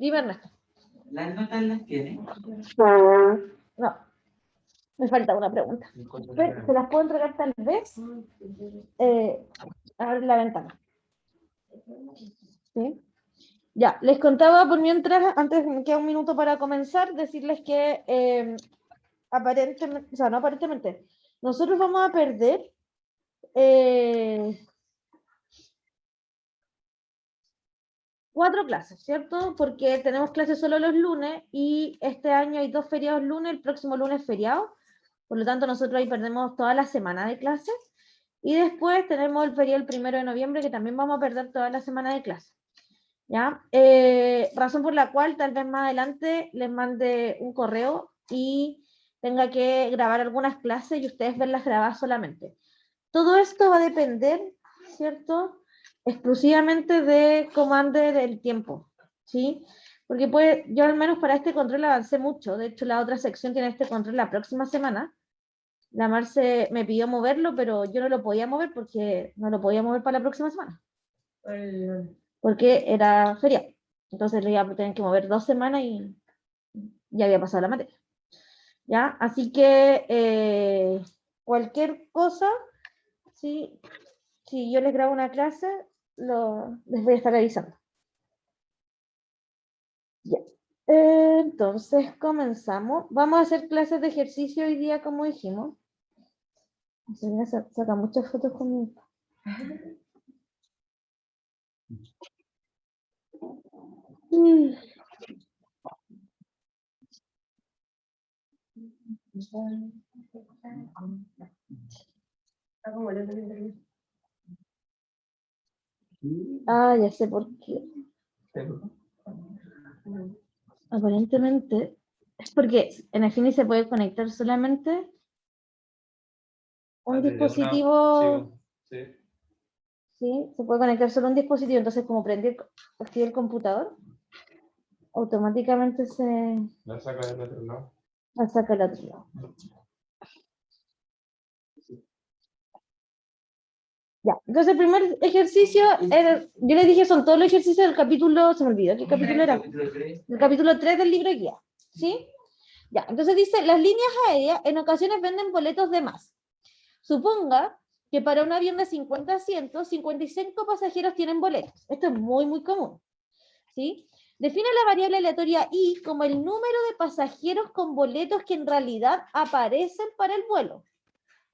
Dime, Ernesto. ¿Las notas las tiene? No, me falta una pregunta. ¿Se las puedo entregar tal vez? Abre la ventana. ¿Sí? Ya, les contaba por mientras, antes me queda un minuto para comenzar, decirles que aparentemente, o sea, no aparentemente, nosotros vamos a perder 4 clases, ¿cierto? Porque tenemos clases solo los lunes y este año hay 2 feriados lunes, el próximo lunes es feriado, por lo tanto nosotros ahí perdemos toda la semana de clases y después tenemos el feriado el 1 de noviembre que también vamos a perder toda la semana de clases. ¿Ya? Razón por la cual tal vez más adelante les mande un correo y tenga que grabar algunas clases y ustedes verlas grabadas solamente. Todo esto va a depender, ¿cierto? Exclusivamente de cómo ande del tiempo, ¿sí? Porque pues, yo al menos para este control avancé mucho. De hecho, la otra sección tiene este control la próxima semana. La Marce me pidió moverlo, pero yo no lo podía mover porque no lo podía mover para la próxima semana. Porque era feriado. Entonces lo iba a tener que mover 2 semanas y ya había pasado la materia. ¿Ya? Así que cualquier cosa, ¿sí? Si yo les grabo una clase, les voy a estar avisando. Ya. Entonces comenzamos. Vamos a hacer clases de ejercicio hoy día, como dijimos. Se saca muchas fotos conmigo. Ah, ya sé por qué. Aparentemente es porque en Affinity se puede conectar solamente un dispositivo. Sí, se puede conectar solo un dispositivo, entonces como activé el computador, automáticamente La saca del otro lado. la saca al otro lado. Ya, entonces el primer ejercicio, yo les dije, son todos los ejercicios del capítulo, se me olvidó, ¿qué capítulo era? El capítulo 3 del libro guía, ¿sí? Ya, entonces dice, las líneas aéreas en ocasiones venden boletos de más. Suponga que para un avión de 50 asientos, 55 pasajeros tienen boletos. Esto es muy, muy común, ¿sí? Define la variable aleatoria I como el número de pasajeros con boletos que en realidad aparecen para el vuelo.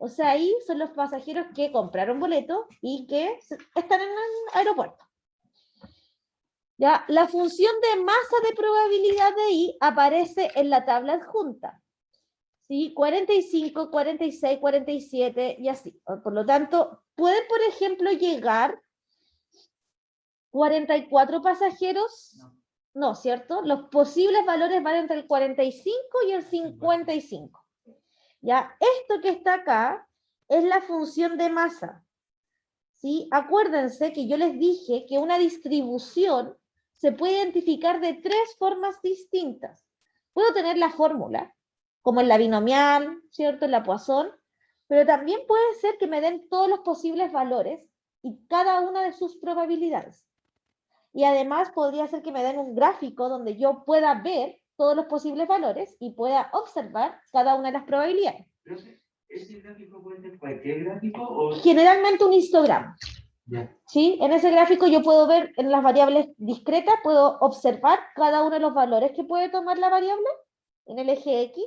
O sea, ahí son los pasajeros que compraron boletos y que están en el aeropuerto. Ya, la función de masa de probabilidad de I aparece en la tabla adjunta. ¿Sí? 45, 46, 47 y así. Por lo tanto, pueden, por ejemplo, llegar 44 pasajeros. No, ¿cierto? Los posibles valores van entre el 45 y el 55. ¿Ya? Esto que está acá es la función de masa. ¿Sí? Acuérdense que yo les dije que una distribución se puede identificar de 3 formas distintas. Puedo tener la fórmula, como en la binomial, ¿cierto? En la Poisson, pero también puede ser que me den todos los posibles valores y cada una de sus probabilidades. Y además podría ser que me den un gráfico donde yo pueda ver todos los posibles valores y pueda observar cada una de las probabilidades. ¿Ese gráfico puede ser cualquier gráfico o...? Generalmente un histograma. Yeah. ¿Sí? En ese gráfico yo puedo ver en las variables discretas, puedo observar cada uno de los valores que puede tomar la variable en el eje X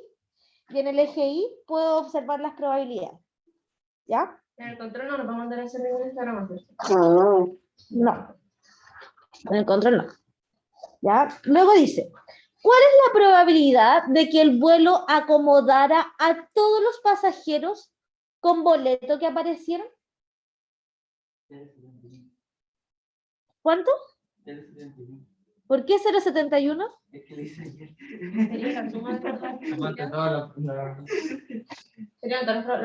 y en el eje Y puedo observar las probabilidades. ¿Ya? En el control no nos va a mandar a hacer ningún histograma. No. En el control no. ¿Ya? Luego dice, ¿cuál es la probabilidad de que el vuelo acomodara a todos los pasajeros con boleto que aparecieron? ¿Cuánto? ¿Por qué 0,71? Es que le hice ayer. Sería la suma de la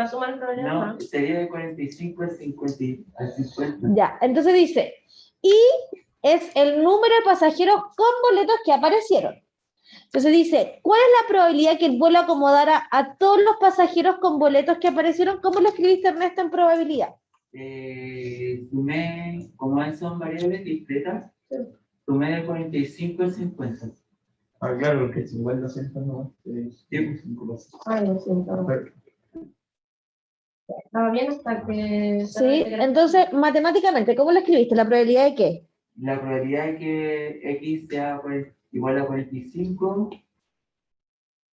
suma de probabilidades. No, sería de 45 a 50. Ya, entonces dice, y es el número de pasajeros con boletos que aparecieron. Entonces dice, ¿cuál es la probabilidad que el vuelo acomodara a todos los pasajeros con boletos que aparecieron? ¿Cómo lo escribiste, Ernesto, en probabilidad? Sumé, como son variables discretas, tu media 45 es 50. Ah, claro, porque 50 centavos no es Sí. 5 pesos. Ay, lo siento. Estaba bien hasta que... ¿Sí? Entonces, matemáticamente, ¿cómo lo escribiste? ¿La probabilidad de qué? La probabilidad de que X sea igual a 45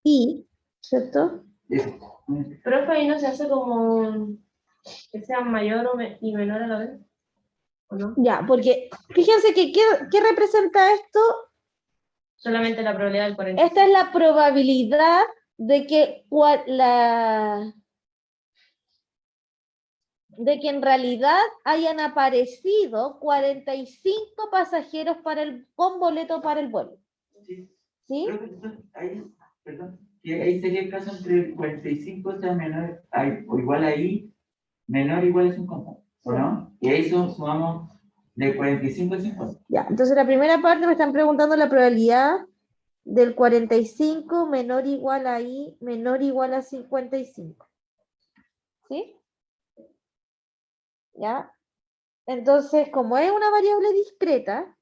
Y, ¿cierto? es. Pero ahí no se hace como que sea mayor y menor a la vez, ¿o no? Ya, porque fíjense que ¿qué representa esto? Solamente la probabilidad del 40. Esta es la probabilidad de que en realidad hayan aparecido 45 pasajeros con boleto para el vuelo. Sí. ¿Sí? Creo que ahí, perdón, que ahí sería el caso entre 45 sea menor o igual ahí, menor o igual a 50, ¿o no? Y ahí sumamos de 45 a 50. Ya, entonces la primera parte me están preguntando la probabilidad del 45 menor o igual a I, menor o igual a 55. ¿Sí? ¿Ya? Entonces, como es una variable discreta,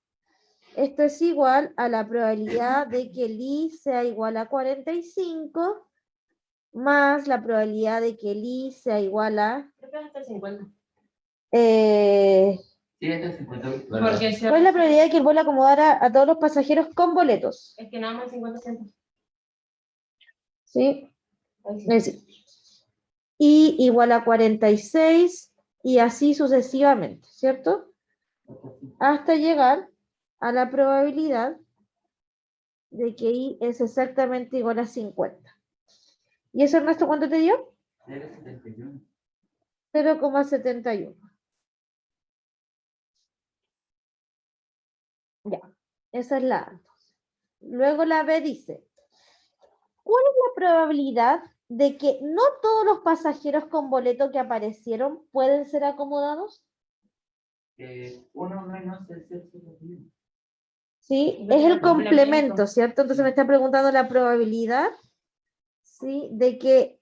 esto es igual a la probabilidad de que el I sea igual a 45 más la probabilidad de que el I sea igual a... Creo que es hasta el 50. Sí, hasta 50. Porque si ¿Cuál es la probabilidad de que el vuelo acomodara a todos los pasajeros con boletos? es que nada más 50 centavos. ¿Sí? Ahí sí. Es decir, I igual a 46 y así sucesivamente, ¿cierto? Hasta llegar a la probabilidad de que I es exactamente igual a 50. ¿Y eso, Ernesto, cuánto te dio? Era 71. 0,71. Ya, esa es la A. Luego la B dice, ¿cuál es la probabilidad de que no todos los pasajeros con boleto que aparecieron pueden ser acomodados? 1 menos el sexto positivo. ¿Sí? Es el complemento, ¿cierto? Entonces me está preguntando la probabilidad, ¿sí?, de que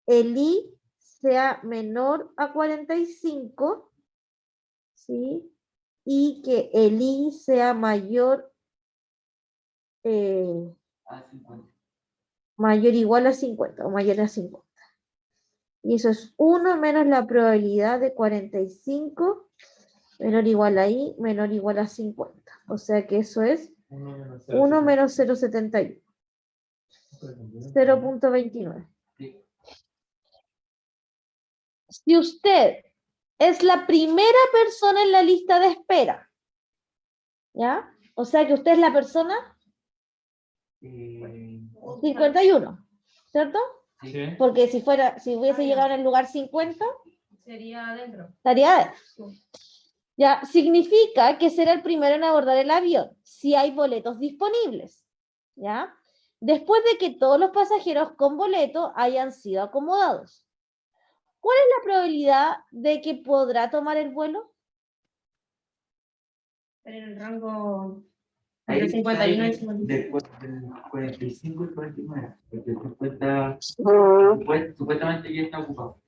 el I sea menor a 45, ¿sí? Y que el I sea mayor A 50. mayor o igual a 50 o mayor a 50. Y eso es 1 menos la probabilidad de 45 menor o igual a I menor o igual a 50. O sea que eso es 1 menos 0,71. 0,29. Sí. Si usted es la primera persona en la lista de espera, ¿ya? O sea que usted es la persona 51, ¿cierto? Sí. Porque si hubiese llegado en el lugar 50, Sería adentro. estaría adentro. Ya, significa que será el primero en abordar el avión, si hay boletos disponibles, ¿ya? Después de que todos los pasajeros con boleto hayan sido acomodados. ¿Cuál es la probabilidad de que podrá tomar el vuelo? En el rango Ahí entre 51 y está 55. del 45 y 49. Porque supuestamente ya está ocupado.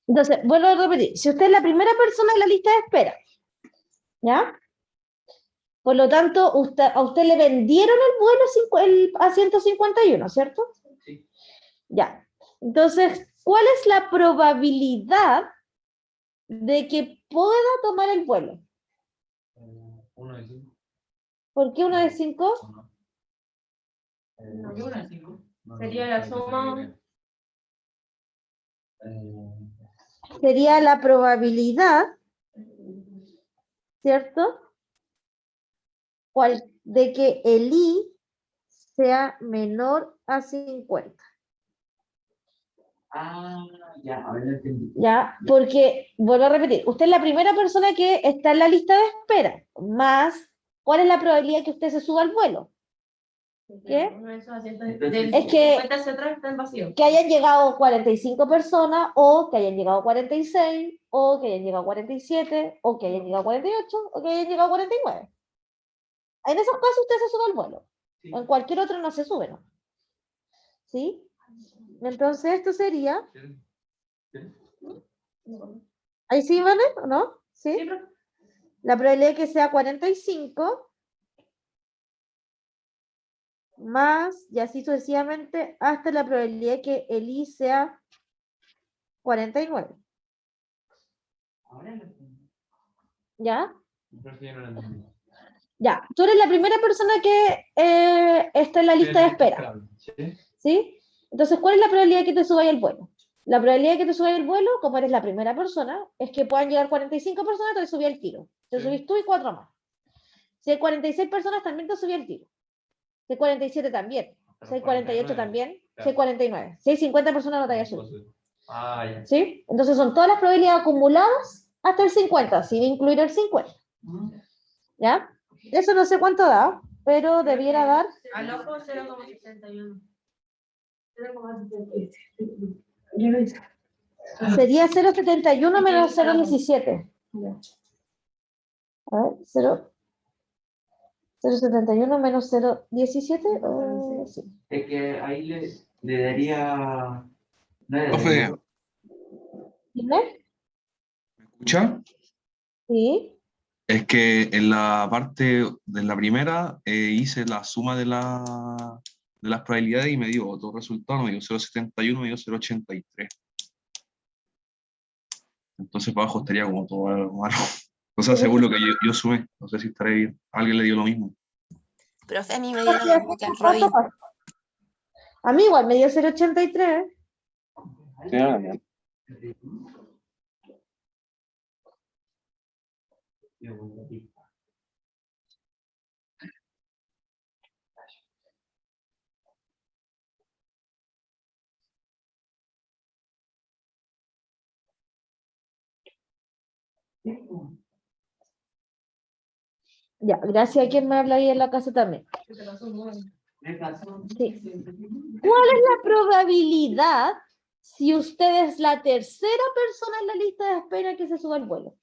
Entonces, vuelvo a repetir, si usted es la primera persona en la lista de espera, ¿ya? Por lo tanto, a usted le vendieron el vuelo a 151, ¿cierto? Sí. Ya. Entonces, ¿cuál es la probabilidad de que pueda tomar el vuelo? 1 de 5. ¿Por qué 1 de 5? ¿Por qué 1 de 5? Sería la suma. Sería la probabilidad, ¿cierto? De que el I sea menor a 50. Ah, ya, a ver, entendí. Ya, porque, vuelvo a repetir, usted es la primera persona que está en la lista de espera, más, ¿cuál es la probabilidad que usted se suba al vuelo? ¿Qué? Es que 50 hacia atrás está en vacío. Que hayan llegado 45 personas, o que hayan llegado 46, o que hayan llegado 47, o que hayan llegado 48, o que hayan llegado 49. En esos casos usted se sube al vuelo. Sí. En cualquier otro no se sube, ¿no? ¿Sí? Entonces esto sería... ¿Ahí sí, vale? ¿O no? ¿Sí? Sí, pero la probabilidad de que sea 45, más, y así sucesivamente, hasta la probabilidad de que el I sea 49. Ahora lo tengo. ¿Ya? Pero eso ya no lo entendí. Ya, tú eres la primera persona que está en la lista de espera, ¿Sí? ¿sí? Entonces, ¿cuál es la probabilidad de que te subáis al vuelo? La probabilidad de que te subáis al vuelo, como eres la primera persona, es que puedan llegar 45 personas, te subí al tiro. Te Sí. subís tú y 4 más. Si hay 46 personas, también te subí al tiro. Si hay 47 también. Si hay 48 también. Si hay 49. Si hay 50 personas, no te vayas a subir. Ah, ya. ¿Sí? Entonces son todas las probabilidades acumuladas hasta el 50, sin incluir el 50. ¿Ya? Eso no sé cuánto da, pero debiera dar. Al ojo 0,61. 0,61. Sería 0,71 menos 0,17. A ver, 0,71 menos 0,17. Sí. Es que ahí le daría. No le Profe, daría. ¿Dime? ¿me escucha? Sí. Es que en la parte de la primera hice la suma de las probabilidades y me dio otro resultado, me dio 0,71, me dio 0,83. Entonces para abajo estaría como todo malo. O sea, según lo que yo sumé, no sé si estaré bien. A alguien le dio lo mismo. Profe, a mí me dio lo mismo que al Robin. A mí igual me dio 0,83. Ya, gracias a quien me habla ahí en la casa también. Me pasó. Sí. ¿Cuál es la probabilidad si usted es la tercera persona en la lista de espera que se suba al vuelo?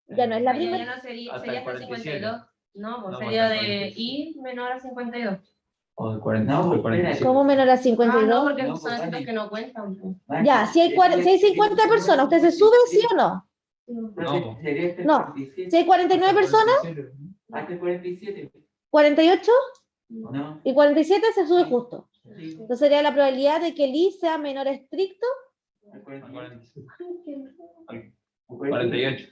Ya no es la Ya primera. no sería, Hasta sería el hasta el 47. 52. No, pues No, sería hasta el de 47. I menor a 52. O de 40, No, o de 47. ¿Cómo menor a Ah, no, 52? porque No, son pues, estos Dani. que no cuentan. Pues. Ya, si hay 50 personas, ¿usted se sube, sí o no? No, sería este No. 47. Si hay 49 personas, Hasta el 47. 48 No. y 47 se sube justo. Sí. Entonces sería la probabilidad de que el I sea menor estricto Al 47. 48.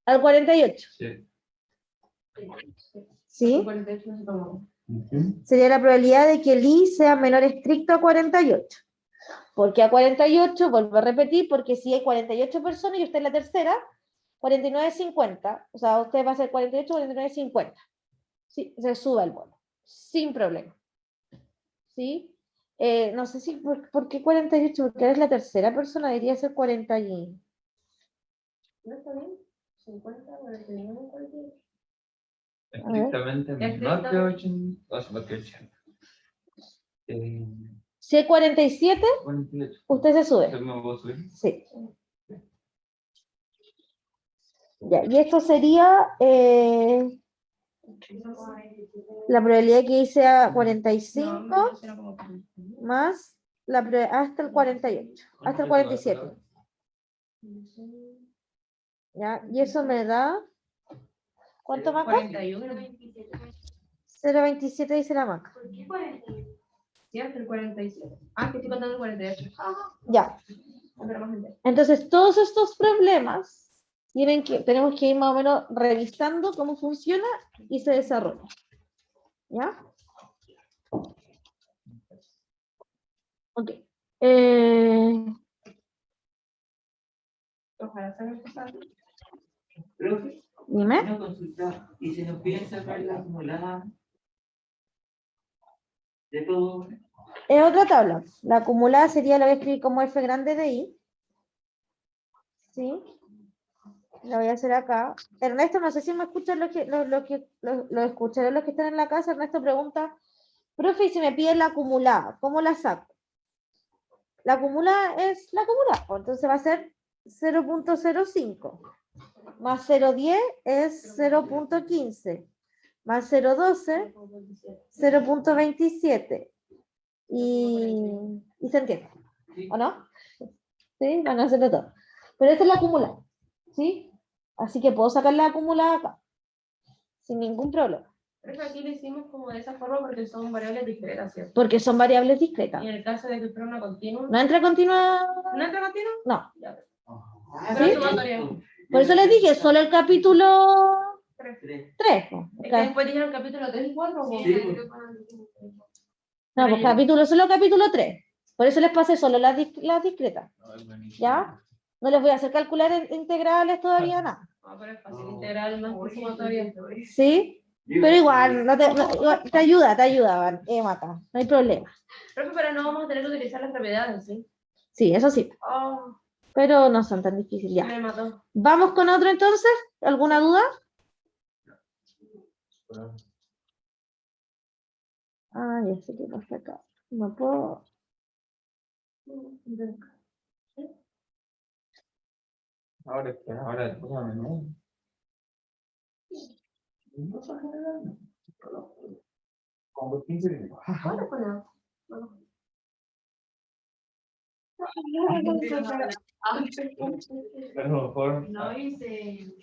al 48. Sí. ¿Sí? 48 no se tomó. Sería la probabilidad de que el I sea menor estricto a 48. ¿Por qué a 48? Vuelvo a repetir, porque si hay 48 personas y usted es la tercera, 49 es 50. O sea, usted va a ser 48, 49 es 50. Sí, se sube el vuelo, sin problema. ¿Sí? No sé si, ¿por qué 48? Porque eres la tercera persona, debería ser 40 y... ¿No está bien? 50, 41, 48. Estrictamente menor que 80. O sea, más que 80. Si hay 47, 48. usted se sube. ¿Usted me puedo subir? Sí. Ya, y esto sería la probabilidad de que sea 45 más hasta el 48, hasta el 47. ¿Ya? Y eso me da... ¿Cuánto, Maca? 41. 0,27 dice la Maca. ¿Por qué 41? Sí, hasta el 47. Ah, que estoy contando el 48. Ya. Pero más gente. Entonces, todos estos problemas tenemos que ir más o menos revisando cómo funciona y se desarrolla. ¿Ya? Ok. Ojalá se me pase. Profe, Dime. una consulta. ¿Y si nos piden sacar la acumulada de todo? Es otra tabla. La acumulada sería, la voy a escribir como F grande de I. ¿Sí? La voy a hacer acá. Ernesto, no sé si me escuchan los que escucharé los que están en la casa. Ernesto pregunta, profe, y si me piden la acumulada, ¿cómo la saco? La acumulada es la acumulada, pues, entonces va a ser 0,05 más 0,10 es 0,15 más 0,12 0,27 y se entiende, ¿o no? ¿Sí? Van a hacerlo todo. Pero esta es la acumulada, ¿sí? Así que puedo sacar la acumulada acá, sin ningún problema, Pero es que aquí lo hicimos como de esa forma porque son variables discretas, ¿cierto? porque son variables discretas. Y en el caso de que fuera una continua. ¿No entra continua? ¿No entra continua? No. Ya. ¿Sí? Sumatoria. Por eso les dije, solo el capítulo 3. Es que después dijeron el capítulo 3 y 4. Sí. No, pues solo capítulo 3. Por eso les pasé solo las discretas. ¿Ya? No les voy a hacer calcular integrales todavía, nada. No, pero es fácil, integral más que sumatoria. ¿Sí? Pero igual, igual, te ayuda, Mata, no hay problema. Profe, pero no vamos a tener que utilizar las propiedades, ¿sí? Sí, eso sí, Oh, pero no son tan difíciles ya. me mató. ¿Vamos con otro entonces? ¿Alguna duda? Ah, ya sé qué pasa acá. No puedo. Ahora que ahora déjame, ¿no? Como 15 minutos. Ahora pues no. Pero mejor. No hice.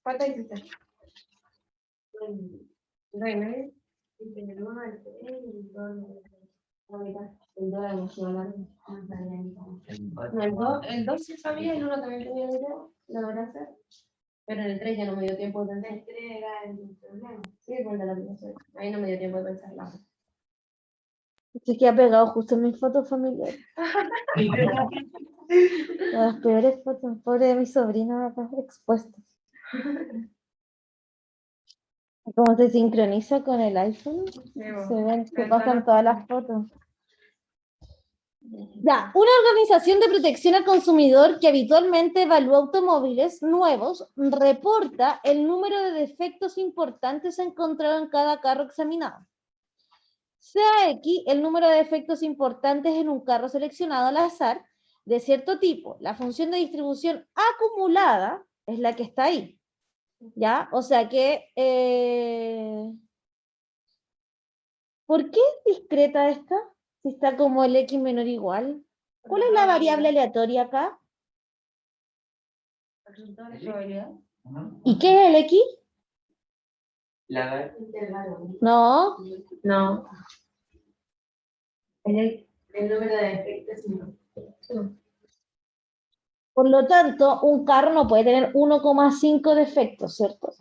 ¿Cuánto hiciste? Reina. El 2 sí sabía, el 1 también tenía la idea, lo logré hacer. Pero en el 3 ya no me dio tiempo de pensar. El 3 era el problema. Sí, el de la aplicación. Ahí no me dio tiempo de pensarla. Se queda pegado justo en mi foto familiar. Las peores fotos, pobre de mi sobrina acá expuestas. Como se sincroniza con el iPhone, se pasan todas las fotos. Ya, una organización de protección al consumidor que habitualmente evalúa automóviles nuevos reporta el número de defectos importantes encontrados en cada carro examinado. Sea X el número de defectos importantes en un carro seleccionado al azar de cierto tipo. La función de distribución acumulada es la que está ahí. ¿Ya? O sea que... ¿por qué es discreta esta? Si está como el X menor o igual. ¿Cuál es la variable aleatoria acá? ¿Y qué es el X? No. No. El número de defectos. Por lo tanto, un carro no puede tener 1,5 defectos, ¿cierto?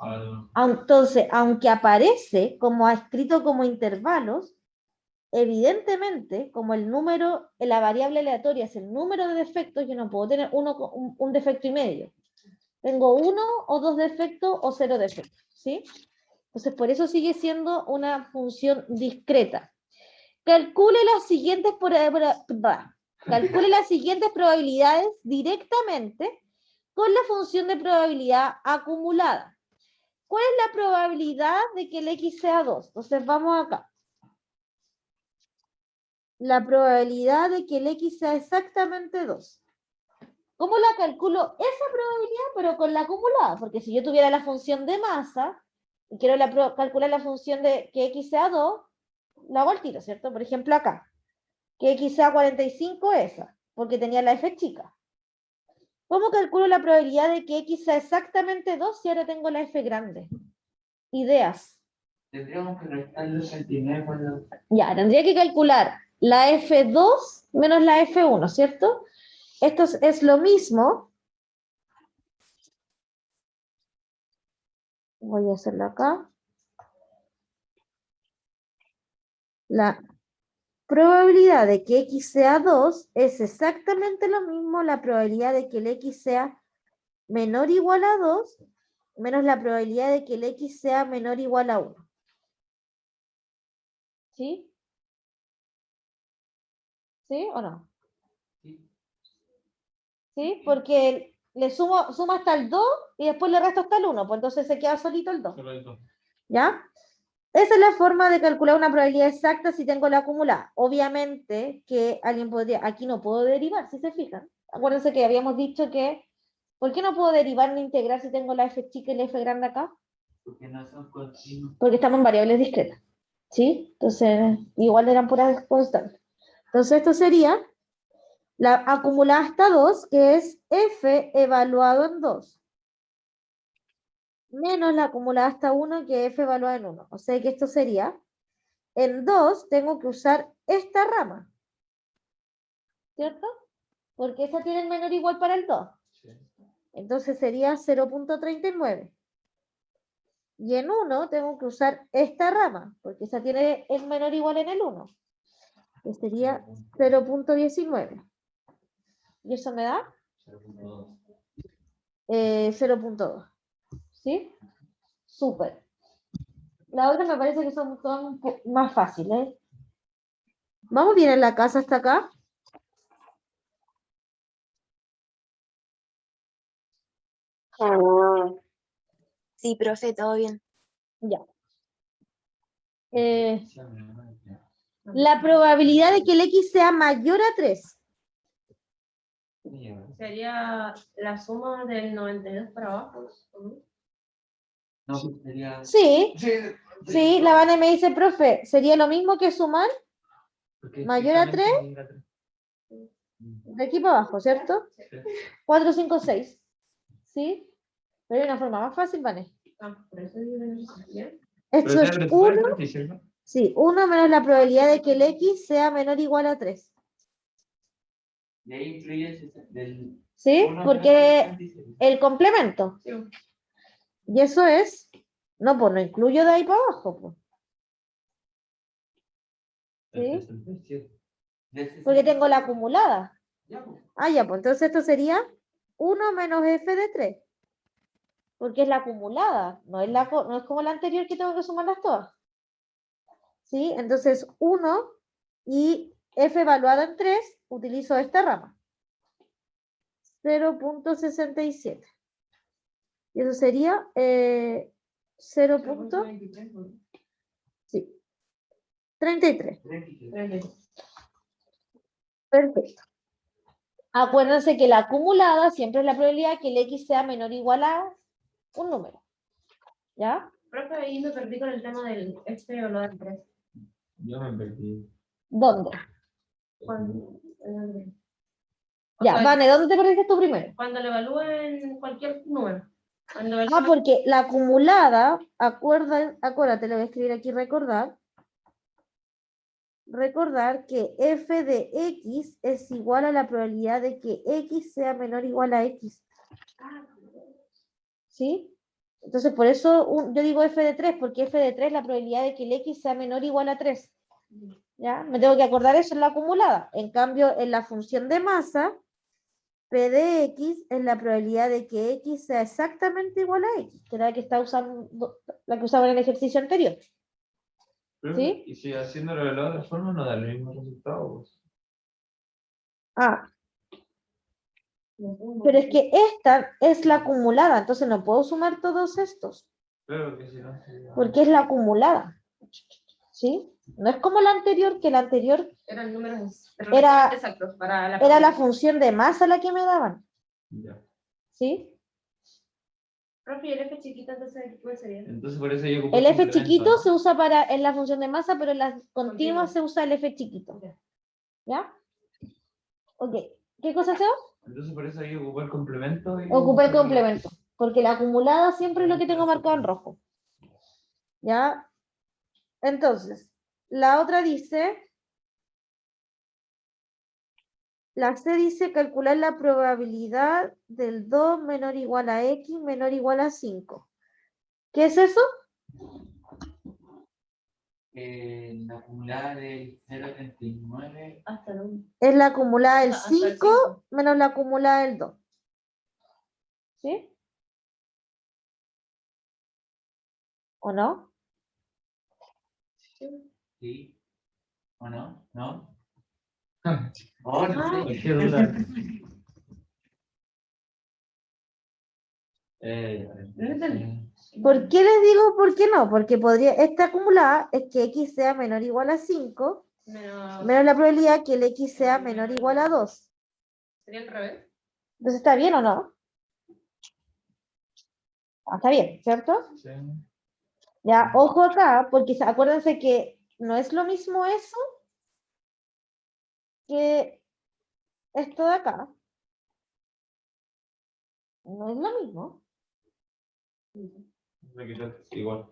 Entonces, aunque aparece como escrito como intervalos, evidentemente, como el número, la variable aleatoria es el número de defectos, yo no puedo tener un defecto y medio. Tengo 1 o 2 defectos o 0 defectos, ¿sí? Entonces, por eso sigue siendo una función discreta. Calcule las siguientes probabilidades directamente con la función de probabilidad acumulada. ¿Cuál es la probabilidad de que el X sea 2? Entonces, vamos acá. La probabilidad de que el X sea exactamente 2. ¿Cómo la calculo? Esa probabilidad, pero con la acumulada, porque si yo tuviera la función de masa y quiero calcular la función de que X sea 2, la hago al tiro, ¿cierto? Por ejemplo, acá, que X sea 45 esa, porque tenía la F chica. ¿Cómo calculo la probabilidad de que X sea exactamente 2 si ahora tengo la F grande? Ideas. Tendríamos que restar los 29 por los... Ya, tendría que calcular la F2 menos la F1, ¿cierto? Esto es lo mismo. Voy a hacerlo acá. La probabilidad de que X sea 2 es exactamente lo mismo la probabilidad de que el X sea menor o igual a 2 menos la probabilidad de que el X sea menor o igual a 1. ¿Sí? ¿Sí o no? ¿Sí? Porque le suma hasta el 2 y después le resto hasta el 1, pues entonces se queda solito el 2. ¿Ya? Esa es la forma de calcular una probabilidad exacta si tengo la acumulada. Obviamente que alguien podría, aquí no puedo derivar, si se fijan. Acuérdense que habíamos dicho que, ¿por qué no puedo derivar ni integrar si tengo la F chica y la F grande acá? Porque no son continuos. Porque estamos en variables discretas. ¿Sí? Entonces, igual eran puras constantes. Entonces, esto sería la acumulada hasta 2, que es F evaluado en 2. menos la acumulada hasta 1 que f evaluada en 1. O sea que esto sería, en 2 tengo que usar esta rama, ¿cierto? Porque esta tiene el menor o igual para el 2. Sí. Entonces sería 0.39. Y en 1 tengo que usar esta rama, porque esa tiene el menor o igual en el 1, que sería 0.19. ¿Y eso me da? 0.2. 0.2. ¿Sí? Súper. La otra me parece que son todas un poco más fáciles. ¿Vamos bien en la casa hasta acá? Sí, profe, todo bien. Ya. La probabilidad de que el X sea mayor a 3. Sería la suma del 92 para abajo, ¿no? No, pues sería. Sí, sí, la Vane me dice, profe, ¿sería lo mismo que sumar mayor a 3 de aquí para abajo, ¿cierto? 4, 5, 6. ¿Sí? Pero hay una forma más fácil, Vane. Por eso digo que no sé bien. Esto es 1. Sí, 1 menos la probabilidad de que el X sea menor o igual a 3. Y ahí incluye del. ¿Sí? uno Porque menos 66. el complemento. Sí. Y eso es, no, pues no incluyo de ahí para abajo, pues. ¿Sí? Porque tengo la acumulada. Ya, pues. Ah, ya, pues entonces esto sería 1 menos f de 3. Porque es la acumulada, no es como la anterior que tengo que sumarlas todas. ¿Sí? Entonces 1 y f evaluado en 3, utilizo esta rama. 0.67. Y eso sería 0.33. Sí. 33. Perfecto. Acuérdense que la acumulada siempre es la probabilidad que el X sea menor o igual a un número. ¿Ya? Profe, ahí me perdí con el tema del o lo del 3. Yo me perdí. ¿Dónde? Ya, sea, Vane, ¿dónde te perdiste tú primero? Cuando le evalúen cualquier número. Cuando Ah, porque la acumulada, acuérdate, le voy a escribir aquí recordar que f de x es igual a la probabilidad de que x sea menor o igual a x. ¿Sí? Entonces, por eso yo digo f de 3, porque f de 3 es la probabilidad de que el x sea menor o igual a 3. ¿Ya? Me tengo que acordar eso en la acumulada. En cambio, en la función de masa, P de x es la probabilidad de que x sea exactamente igual a x, que era la que usaba en el ejercicio anterior. ¿Sí? Y si haciéndolo de la otra forma no da el mismo resultado. Pues. Ah, pero es que esta es la acumulada, entonces no puedo sumar todos estos, Claro que si no sería- porque es la acumulada. ¿Sí? No es como la anterior, que la anterior eran números Era- exactos para la era la función de masa la que me daban. Ya. ¿Sí? Profe, ¿y el F chiquito entonces cuál sería? Entonces por eso yo ocupo El F complemento, chiquito ¿no? se usa en la función de masa, pero en las continuas se usa el F chiquito. ¿Ya? Ok. ¿Qué cosa hacemos? Entonces por eso yo ocupo el complemento y Ocupé el complemento, porque la acumulada siempre es lo que tengo marcado en rojo. ¿Ya? Entonces, la otra dice, la C dice calcular la probabilidad del 2 menor o igual a X menor o igual a 5. ¿Qué es eso? La acumulada del 0.39 Hasta el 1. Es la acumulada del Hasta el 5 cinco. menos la acumulada del 2. ¿Sí? ¿O no? ¿sí? ¿O no? ¿No? Ah, Oh, no sé. qué duda. No entendí. ¿Por qué les digo por qué no? Porque esta acumulada es que X sea menor o igual a 5 menos la probabilidad que el X sea menor o igual a 2. ¿Sería al revés? Entonces, ¿está bien o no? Ah, está bien, ¿cierto? Sí. Ya, ojo acá, porque acuérdense que no es lo mismo eso que esto de acá. No es lo mismo. Igual.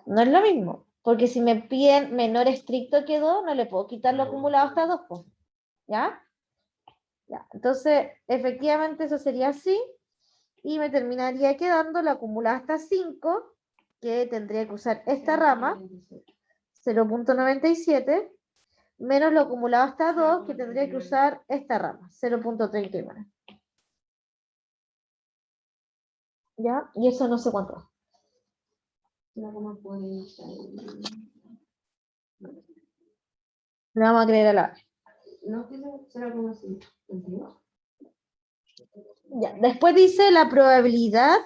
No es lo mismo, porque si me piden menor estricto que 2, no le puedo quitar lo acumulado hasta 2, pues. ¿Ya? Ya. Entonces, efectivamente eso sería así, y me terminaría quedando la acumulada hasta 5, que tendría que usar esta rama, 0.97, menos lo acumulado hasta 2, que tendría que usar esta rama, 0.39. ¿Ya? Y eso no sé cuánto. Le vamos a creer a la... No, 0,5. Ya. Después dice la probabilidad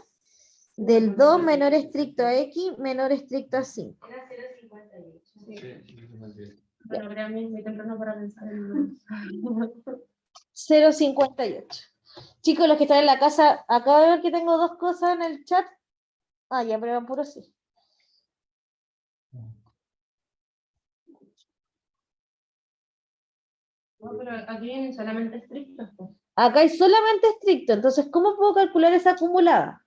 del 2 menor estricto a x menor estricto a 5. Era 0,58. Bueno, créanme, muy temprano para pensar en números. 0,58. Chicos, los que están en la casa, acabo de ver que tengo 2 cosas en el chat. Ah, ya, pero puro sí. No, pero aquí vienen solamente estrictos. Pues. Acá hay solamente estricto, entonces, ¿cómo puedo calcular esa acumulada?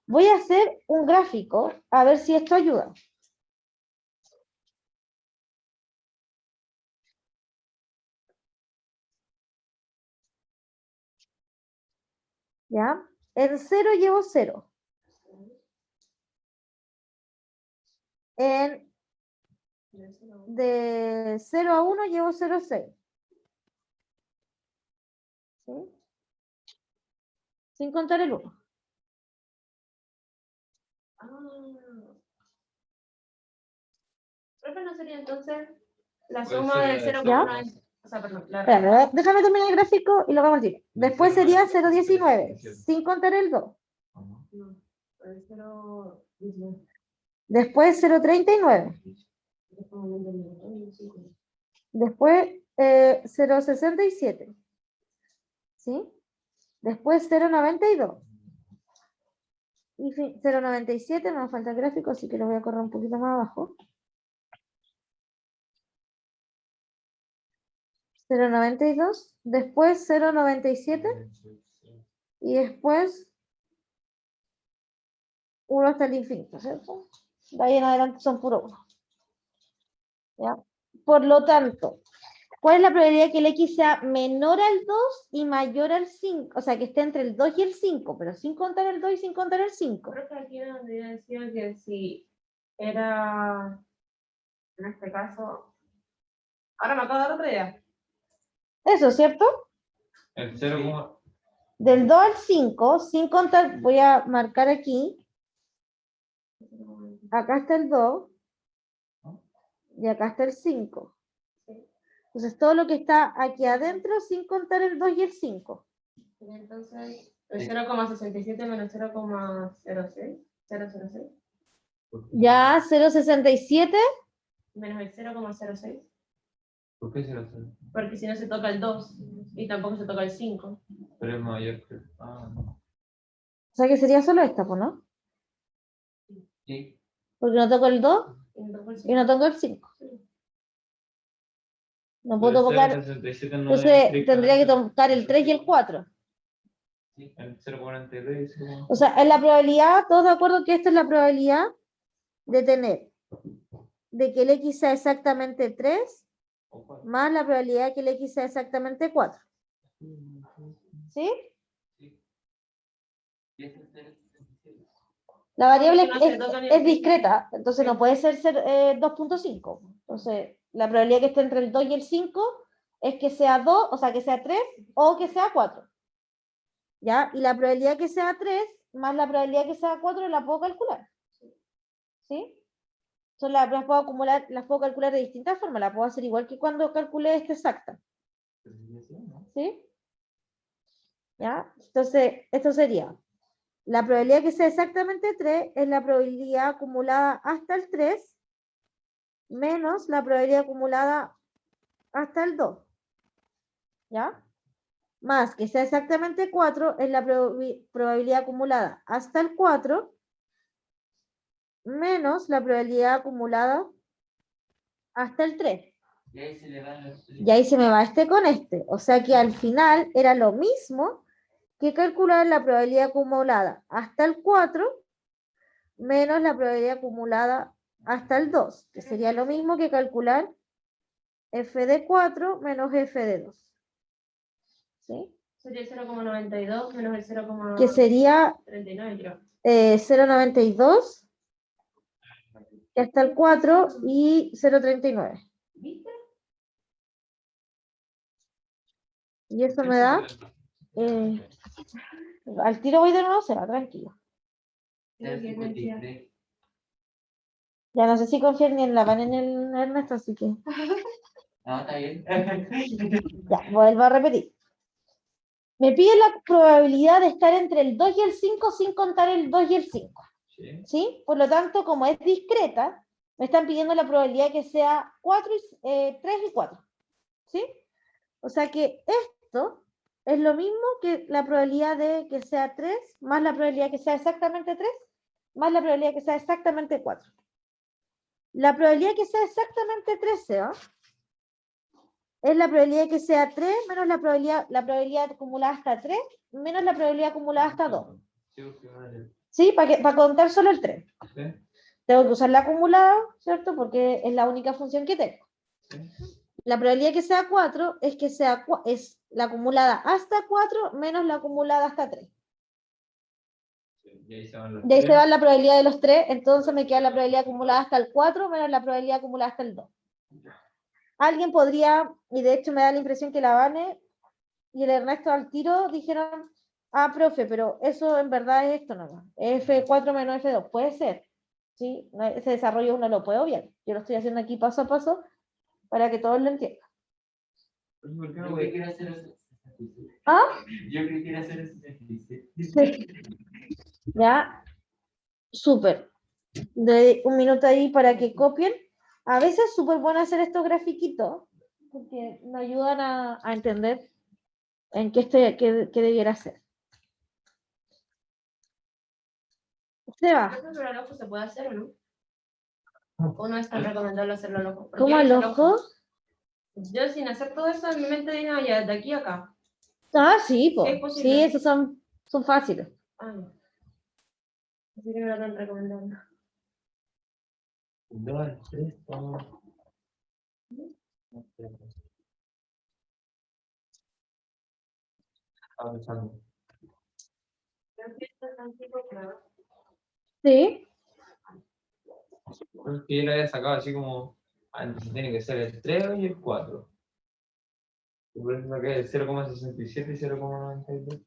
Voy a hacer un gráfico, a ver si esto ayuda. ¿Ya? En 0 llevo 0. De 0 a 1 llevo 0,6. ¿Sí? Sin contar el 1. Profe, ¿no sería entonces la Puede suma ser de la 0,9? O sea, perdón, la Espérame, déjame terminar el gráfico y lo vamos a decir. Después sería 0,19, sin contar el 2. No, el 0,19. Después 0,39. Después 0,67. ¿Sí? Después 0,92. Y 0,97, no me falta el gráfico, así que lo voy a correr un poquito más abajo. 0,92. Después 0,97. Y después 1 hasta el infinito, ¿cierto? De ahí en adelante son puro 1. ¿Ya? Por lo tanto, ¿cuál es la probabilidad que el x sea menor al 2 y mayor al 5? O sea, que esté entre el 2 y el 5, pero sin contar el 2 y sin contar el 5. Creo que aquí es donde yo decía que si era, en este caso, ahora me acabo de dar otra idea. Eso, ¿cierto? El 0, Del 2 al 5, sin contar, voy a marcar aquí. Acá está el 2 y acá está el 5. Entonces, todo lo que está aquí adentro sin contar el 2 y el 5. Entonces, el 0,67 menos 0,06. 0,06. Ya, 0,67. Menos el 0,06. ¿Por qué 0? Porque si no se toca el 2 y tampoco se toca el 5. Pero es mayor que... no. O sea, que sería solo esta, pues, ¿no? Sí. Porque no toco el 2 Y y no toca el 5. no toco el 5. No Pero puedo el tocar. 0,67 no Entonces, es tendría que estrictamente- tocar el 3 y el 4. Sí, el 0,42 y 0,42. O sea, en la probabilidad, todos de acuerdo que esta es la probabilidad de tener, de que el x sea exactamente 3, O 4. más la probabilidad de que el x sea exactamente 4. ¿Sí? Y ese es 0,67. La variable No se toca ni el es discreta, entonces no puede ser 2.5. Entonces, la probabilidad que esté entre el 2 y el 5 es que sea 2, o sea, que sea 3 o que sea 4. ¿Ya? Y la probabilidad que sea 3 más la probabilidad que sea 4 la puedo calcular. ¿Sí? Entonces las puedo acumular, las puedo calcular de distintas formas. La puedo hacer igual que cuando calculé esta exacta. ¿Sí? ¿Ya? Entonces, esto sería, la probabilidad que sea exactamente 3 es la probabilidad acumulada hasta el 3 menos la probabilidad acumulada hasta el 2. ¿Ya? Más que sea exactamente 4 es la probabilidad acumulada hasta el 4 menos la probabilidad acumulada hasta el 3. Y ahí se le van los 3. Y ahí se me va este con este. O sea que al final era lo mismo que calcular la probabilidad acumulada hasta el 4 menos la probabilidad acumulada hasta el 2, que sería lo mismo que calcular f de 4 menos f de 2. ¿Sí? Sería 0,92 menos el 0,39, Que sería creo. 0,92 hasta el 4 y 0,39. ¿Viste? Y eso me da... al tiro voy de nuevo, se va, tranquilo. Ya 53. Ya no sé si confiar ni en la Van ni en el Ernesto, así que... No, está bien. Ya, vuelvo a repetir. Me pide la probabilidad de estar entre el 2 y el 5 sin contar el 2 y el 5. Sí. ¿Sí? Por lo tanto, como es discreta, me están pidiendo la probabilidad que sea 3 y 4. ¿Sí? O sea que esto es lo mismo que la probabilidad de que sea 3, más la probabilidad que sea exactamente 3, más la probabilidad que sea exactamente 4. La probabilidad que sea exactamente 13, ¿no? Es la probabilidad que sea 3 menos la probabilidad acumulada hasta 3 menos la probabilidad acumulada hasta 2. ¿Sí? Para contar solo el 3. Sí. Tengo que usar la acumulada, ¿cierto? Porque es la única función que tengo. Sí. La probabilidad que sea 4 es la acumulada hasta 4 menos la acumulada hasta 3. Y ahí se van los De ahí se tres. va la probabilidad de los 3, entonces me queda la probabilidad acumulada hasta el 4 menos la probabilidad acumulada hasta el 2. Alguien podría, y de hecho me da la impresión que la Vane y el Ernesto al tiro dijeron, ah, profe, pero eso en verdad es esto nomás, F4 menos F2, puede ser, ¿sí? Ese desarrollo uno lo puede obviar, yo lo estoy haciendo aquí paso a paso para que todos lo entiendan. ¿Por qué no Yo voy? quiero hacer eso. ¿Ah? Yo quiero hacer eso. Sí. Ya, súper. De un minuto ahí para que copien. A veces es súper bueno hacer estos grafiquitos, porque me ayudan a entender en qué debiera hacer. Se va. ¿Eso sobre el ojo se puede hacer o no? ¿O no es tan recomendable hacerlo al ojo? Porque ¿Cómo yo al hice el ojo? Yo sin hacer todo eso, en mi mente dije, "Ah, ya, de aquí a acá". Ah, sí, po. Sí, es posible. Sí, esos son fáciles. Ah, no. Así que no era tan recomendable. 2, 3, vamos. Estaba pensando. Sí. Porque yo lo había sacado así como. Antes tiene que ser el 3 y el 4. Y por eso saqué el 0,67 y 0,92.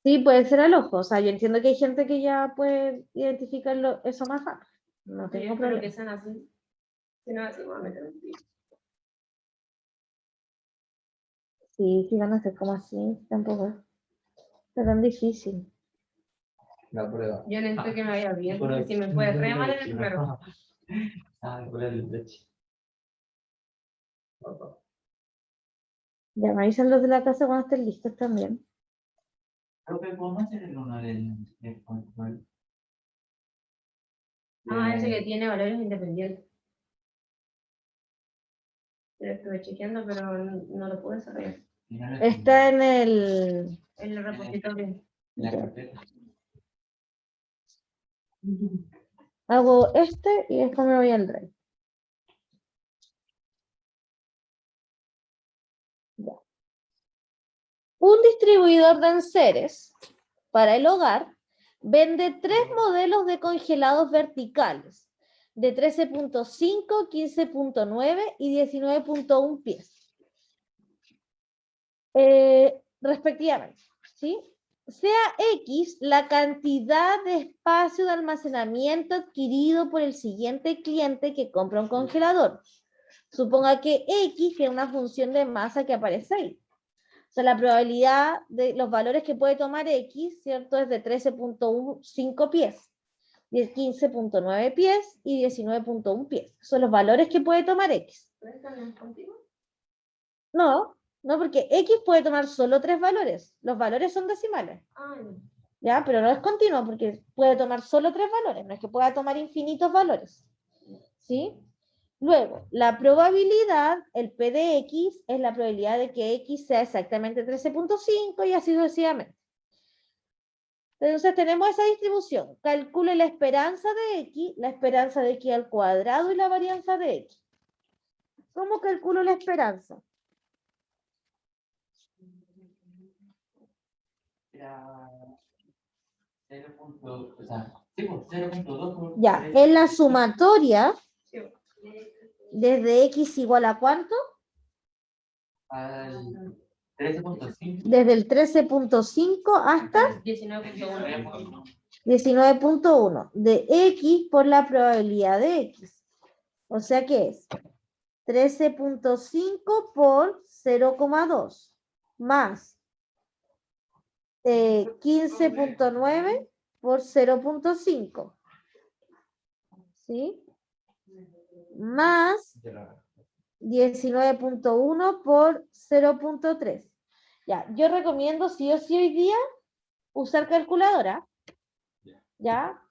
Sí, puede ser al ojo. O sea, yo entiendo que hay gente que ya puede identificarlo eso más rápido. No Yo tengo espero problema. que sean así. Si no, así me voy a meter un tiro. Sí, sí van a ser como así, tampoco es tan difícil. La prueba. Yo necesito que me vaya bien. Por Y si me fue re mal en el primero. Ah, por el leche. Ya me avisan los de la casa cuando estén listos también. Profe, ¿podemos hacer el uno del control? Ah, ese que tiene valores independientes. Lo estuve chequeando, pero no lo pude desarrollar. Está en el... En el repositorio. La carpeta. Hago este y después me voy al drive. Ya. Un distribuidor de enseres para el hogar vende 3 modelos de congelados verticales de 13.5, 15.9 y 19.1 pies. Respectivamente, ¿sí? Sea X la cantidad de espacio de almacenamiento adquirido por el siguiente cliente que compra un congelador. Suponga que X tiene una función de masa que aparece ahí. O sea, la probabilidad de los valores que puede tomar X, ¿cierto? Es de 13.5 pies, 15.9 pies y 19.1 pies. Son los valores que puede tomar X. ¿No están contigo? No, no, porque X puede tomar solo 3 valores. Los valores son decimales. Ah, no. ¿Ya? Pero no es continuo porque puede tomar solo 3 valores. No es que pueda tomar infinitos valores. ¿Sí? Luego, la probabilidad, el P de X, es la probabilidad de que X sea exactamente 13.5 y así sucesivamente. Entonces tenemos esa distribución. Calcule la esperanza de X al cuadrado y la varianza de X. ¿Cómo calculo la esperanza? Era 0. O sea, sí, pues 0.2 por Ya, 3. en la sumatoria, desde X igual a ¿cuánto? Al 13.5. Desde el 13.5 hasta 19.1. 19.1 de X por la probabilidad de X. O sea que es 13.5 por 0,2 más 15.9 por 0.5. ¿Sí? Más 19.1 por 0.3. Ya, yo recomiendo sí o sí hoy día usar calculadora. ¿Ya?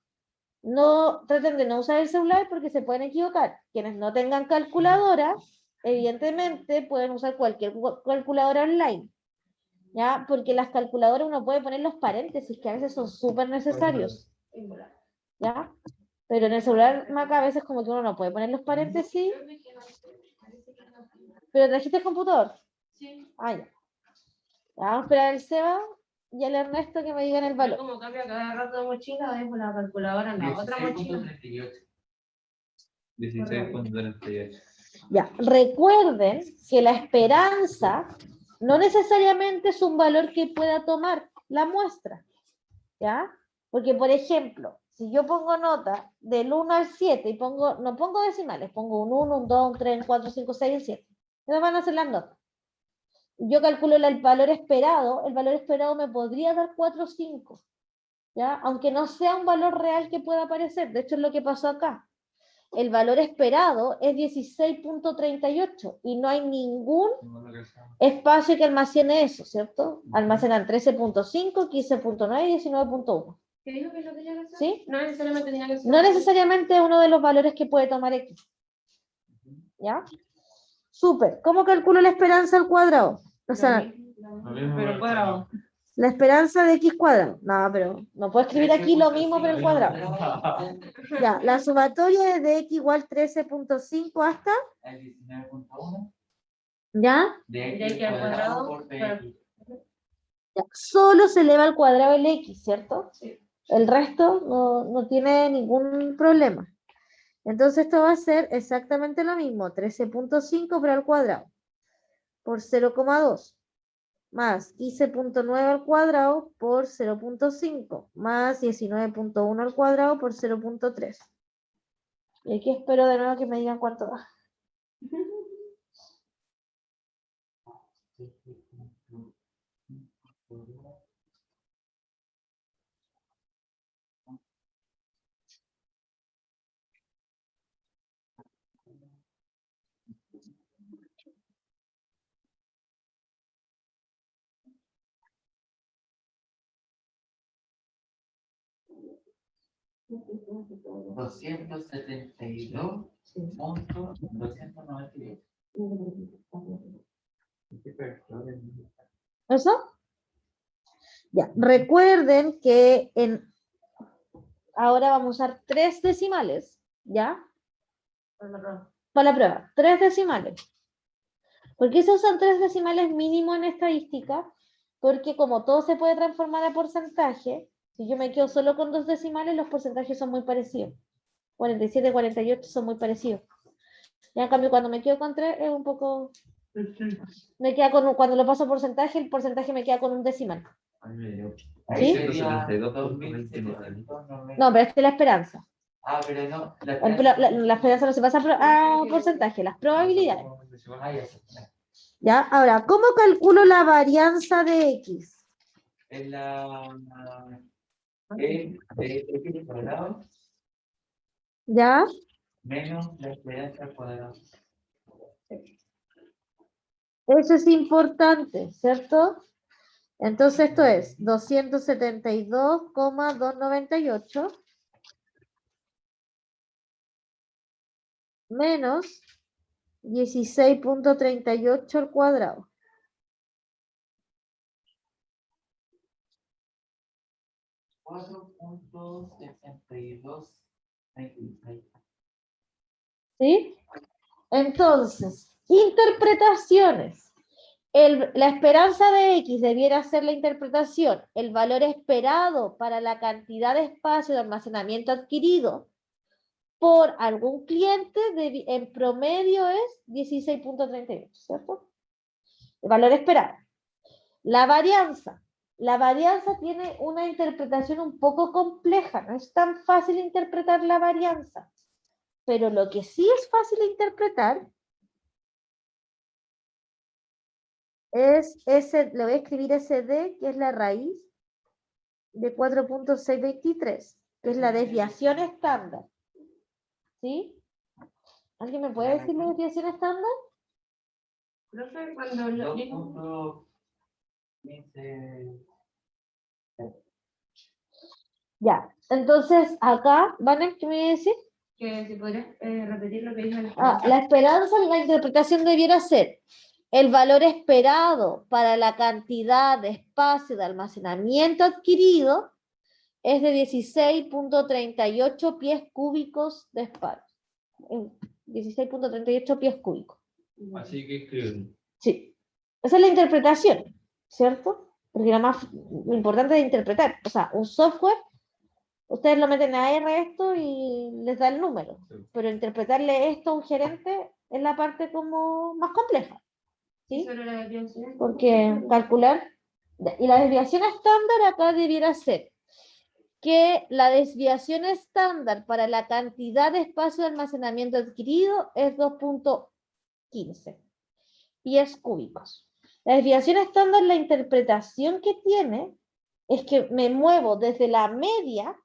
No traten de no usar el celular porque se pueden equivocar. Quienes no tengan calculadora, evidentemente pueden usar cualquier calculadora online. ¿Ya? Porque las calculadoras uno puede poner los paréntesis que a veces son súper necesarios. ¿Ya? Pero en el celular Mac a veces como que uno no puede poner los paréntesis. ¿Pero trajiste el computador? Sí. Ah, ya. Vamos a esperar al Seba y al Ernesto que me digan el valor. Como cambia cada rato de mochila, dejo la calculadora en la otra mochila. 16.38. 16.38. Ya, recuerden que la esperanza no necesariamente es un valor que pueda tomar la muestra, ¿ya? Porque, por ejemplo, si yo pongo nota del 1 al 7 y no pongo decimales, pongo un 1, un 2, un 3, un 4, 5, 6, un 7. Esas van a ser las notas. Yo calculo el valor esperado me podría dar 4 o 5, ¿ya? Aunque no sea un valor real que pueda aparecer. De hecho, es lo que pasó acá. El valor esperado es 16.38 y no hay ningún espacio que almacene eso, ¿cierto? Almacenan 13.5, 15.9 y 19.1. ¿Qué dijo que no tenía que ser? ¿Sí? No necesariamente tenía que ser. No necesariamente uno de los valores que puede tomar X. ¿Ya? Súper. ¿Cómo calculo la esperanza al cuadrado? O sea, Pero cuadrado. la esperanza de X cuadrado. No, pero no puedo escribir aquí lo mismo, pero en cuadrado. Ya, la sumatoria es de X igual 13.5 hasta, Al 19.1. ¿ya? De X al cuadrado por pero- PX. Ya, solo se eleva al cuadrado el X, ¿cierto? Sí. El resto no tiene ningún problema. Entonces esto va a ser exactamente lo mismo, 13.5 pero al cuadrado, por 0,2, más 15.9 al cuadrado por 0.5, más 19.1 al cuadrado por 0.3. Y aquí espero de nuevo que me digan cuánto da. 272.298. ¿Eso? Ya, recuerden que ahora vamos a usar 3 decimales, ¿ya? Para la prueba, 3 decimales. ¿Por qué se usan 3 decimales mínimo en estadística? Porque como todo se puede transformar a porcentaje, si yo me quedo solo con 2 decimales, los porcentajes son muy parecidos. 47, 48 son muy parecidos. Y en cambio, cuando me quedo con 3, es un poco... cuando lo paso a porcentaje, el porcentaje me queda con un decimal. Ahí ¿Sí? sería 2.792. 2.790. No, pero esta es la esperanza. Ah, pero no. La esperanza no se pasa a porcentaje, las probabilidades. Ah, ya sé. ¿Ya? Ahora, ¿cómo calculo la varianza de X? Es la E de X al cuadrado ¿Ya? menos la esperanza al cuadrado. Eso es importante, ¿cierto? Entonces esto es 272,298 menos 16.38 al cuadrado. ¿Sí? Entonces, interpretaciones. La esperanza de X debiera ser la interpretación, el valor esperado para la cantidad de espacio de almacenamiento adquirido por algún cliente en promedio es 16.38, ¿cierto? El valor esperado. La varianza. La varianza tiene una interpretación un poco compleja, no es tan fácil interpretar la varianza, pero lo que sí es fácil interpretar es le voy a escribir SD, que es la raíz de 4.623, que es la desviación estándar. ¿Sí? ¿Alguien me puede decir la desviación estándar? Profe, cuando lo Punto 15. Ya, entonces acá, ¿van ¿qué me voy a decir? que si podrías repetir lo que dijo el La esperanza en la interpretación debiera ser el valor esperado para la cantidad de espacio de almacenamiento adquirido es de 16.38 pies cúbicos de espacio. 16.38 pies cúbicos. Así que escriben. Sí. Esa es la interpretación, ¿cierto? Porque lo importante es interpretar. O sea, un software, ustedes lo meten a R esto y les da el número. Sí. Pero interpretarle esto a un gerente es la parte como más compleja. ¿Sí? Solo la desviación. Porque calcular. Y la desviación estándar acá debiera ser que la desviación estándar para la cantidad de espacio de almacenamiento adquirido es 2.15 pies cúbicos. La desviación estándar, la interpretación que tiene es que me muevo desde la media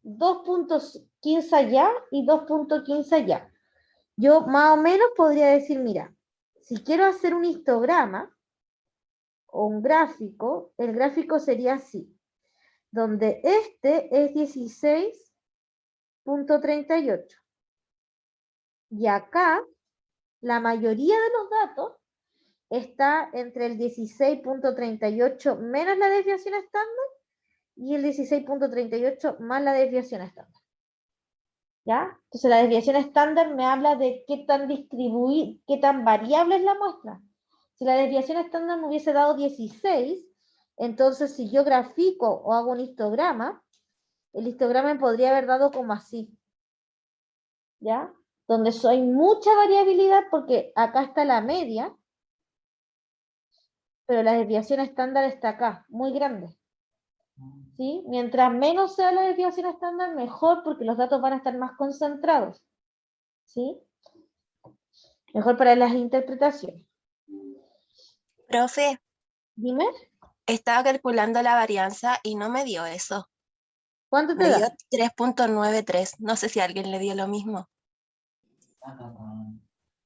2.15 allá y 2.15 allá. Yo más o menos podría decir, mira, si quiero hacer un histograma o un gráfico, el gráfico sería así, donde este es 16.38 y acá la mayoría de los datos está entre el 16.38 menos la desviación estándar y el 16.38 más la desviación estándar. ¿Ya? Entonces la desviación estándar me habla de qué tan distribuida, qué tan variable es la muestra. Si la desviación estándar me hubiese dado 16, entonces si yo grafico o hago un histograma, el histograma me podría haber dado como así. ¿Ya? Donde hay mucha variabilidad porque acá está la media, pero la desviación estándar está acá, muy grande. ¿Sí? Mientras menos sea la desviación estándar, mejor, porque los datos van a estar más concentrados. ¿Sí? Mejor para las interpretaciones. Profe, Dime, estaba calculando la varianza y no me dio eso. ¿cuánto te Me dio da? 3.93. No sé si a alguien le dio lo mismo.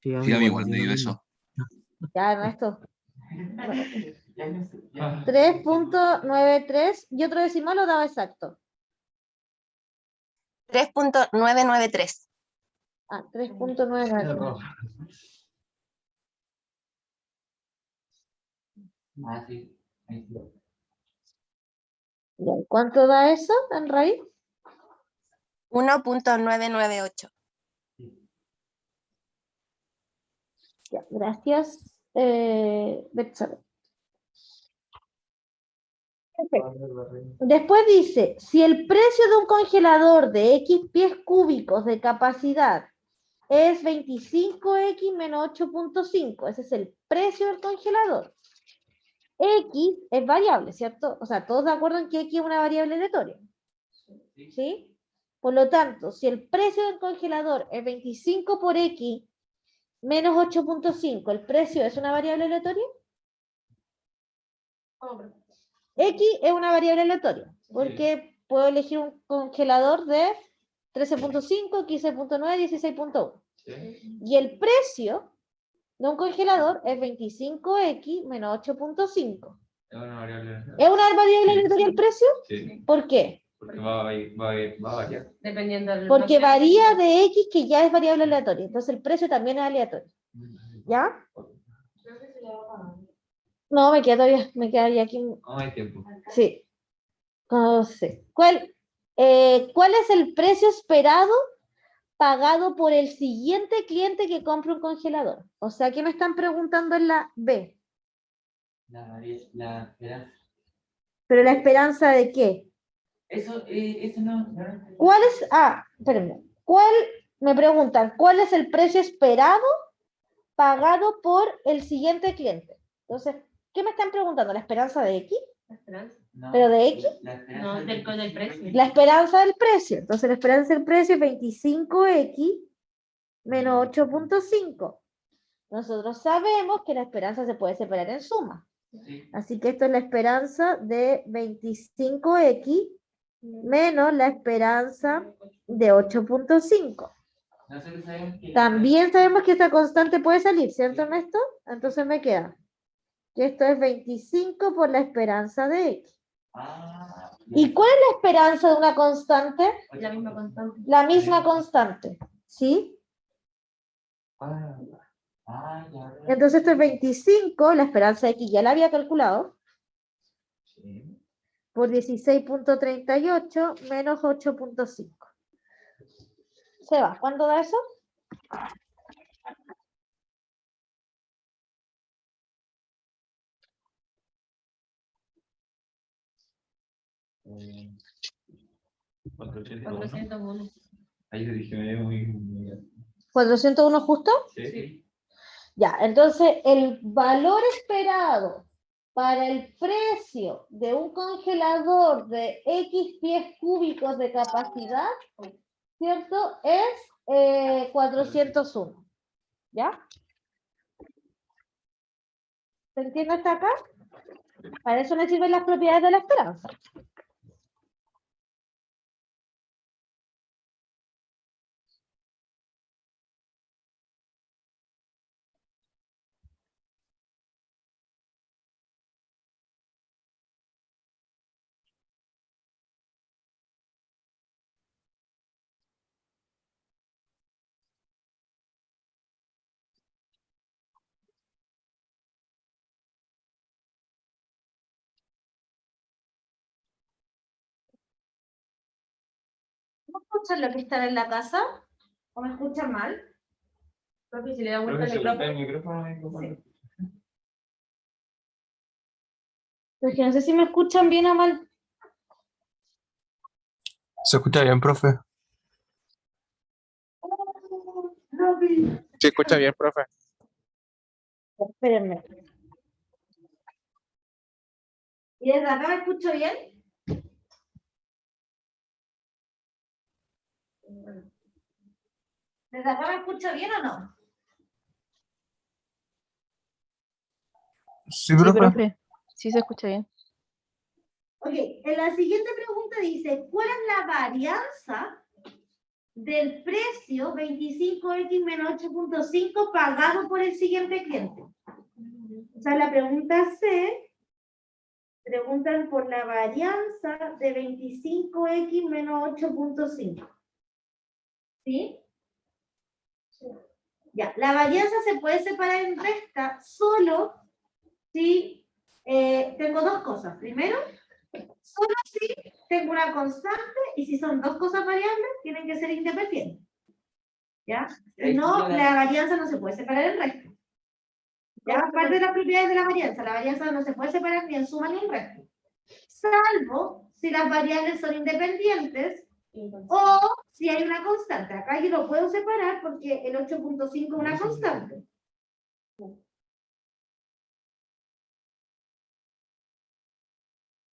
Sí, a mí igual me dio lo eso. Ya, Ernesto. Ya no sé, ya. 3.93 y otro decimal lo daba exacto. 3.993. Ah, 3.9. Error. Ah, sí. Ahí sí. ¿Cuánto da eso en raíz? 1.998. Ya, gracias, Betsabe. Después dice, si el precio de un congelador de X pies cúbicos de capacidad es 25X menos 8.5, ese es el precio del congelador. X es variable, ¿cierto? O sea, todos de acuerdo en que X es una variable aleatoria. ¿Sí? Por lo tanto, si el precio del congelador es 25 por X menos 8.5, ¿el precio es una variable aleatoria? X es una variable aleatoria, porque puedo elegir un congelador de 13.5, 15.9, 16.1. ¿Sí? Y el precio de un congelador es 25X menos 8.5. Es una variable. ¿Es una variable aleatoria el precio? Sí. ¿Por qué? Porque va a variar. Dependiendo del. Porque varía de X, que ya es variable aleatoria. Entonces el precio también es aleatorio. ¿Ya? Creo que se le va a pagar. No, me queda todavía, me queda ya aquí. No hay tiempo. Sí. No sé. ¿Cuál es el precio esperado pagado por el siguiente cliente que compre un congelador? O sea, ¿qué me están preguntando en la B? La esperanza. ¿Pero la esperanza de qué? Eso no. ¿Cuál es? Espérenme. Me preguntan, ¿cuál es el precio esperado pagado por el siguiente cliente? Entonces, ¿qué me están preguntando? ¿La esperanza de X? La esperanza. No, ¿Pero de X? La esperanza No, del precio. La esperanza del precio. Entonces, la esperanza del precio es 25X menos 8.5. Nosotros sabemos que la esperanza se puede separar en suma. Sí. Así que esto es la esperanza de 25X menos la esperanza de 8.5. Nosotros sabemos que También sabemos que esta constante puede salir, ¿cierto, Ernesto? Entonces me queda que esto es 25 por la esperanza de X. ¿Y cuál es la esperanza de una constante? La misma constante. La misma constante, ¿sí? Ya. Entonces esto es 25, la esperanza de X ya la había calculado, Sí. por 16.38 menos 8.5. Se va. ¿Cuánto da eso? Eh, 401. 401. Ahí yo dije, me veo muy. 401 justo. Sí. Ya, entonces el valor esperado para el precio de un congelador de X pies cúbicos de capacidad, ¿cierto? Es 401. ¿Ya? ¿Se entiende hasta acá? Para eso me sirven las propiedades de la esperanza. ¿No escuchan lo que están en la casa? ¿O me escuchan mal? Creo que si le da Creo vuelta que al se golpea el micrófono. micrófono. Es que no sé si me escuchan bien o mal. Se escucha bien, profe. Se escucha bien, profe. Espérenme. ¿Y desde acá me escucho bien? ¿Desde acá me escucho bien o no? Sí, profe. Sí se escucha bien. Ok, en la siguiente pregunta dice, ¿cuál es la varianza del precio 25X menos 8.5 pagado por el siguiente cliente? O sea, la pregunta C, preguntan por la varianza de 25X menos 8.5. ¿Sí? Ya, la varianza se puede separar en resta solo si tengo dos cosas. Primero, solo si tengo una constante y si son dos cosas variables, tienen que ser independientes. ¿Ya? Si no, la varianza no se puede separar en resto. Ya, aparte de las propiedades de la varianza no se puede separar ni en suma ni en resto. Salvo si las variables son independientes o si hay una constante. Acá yo lo puedo separar porque el 8.5 es una constante.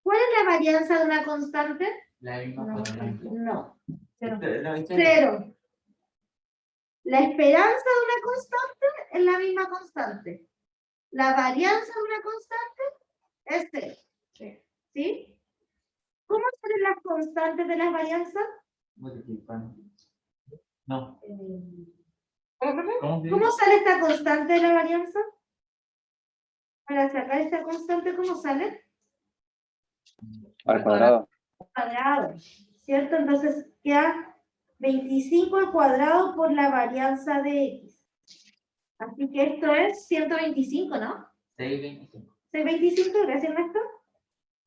¿Cuál es la varianza de una constante? La misma constante. No. Cero. No, Cero. La esperanza de una constante es la misma constante. La varianza de una constante es cero. ¿Sí? ¿Cómo salen las constantes de las varianzas? Multiplicando. No. ¿Cómo sale esta constante de la varianza? Para sacar esta constante, ¿cómo sale? Al cuadrado. cuadrado, ¿cierto? Entonces queda 25 al cuadrado por la varianza de x. Así que esto es 125, ¿no? 625. 625, gracias Ernesto.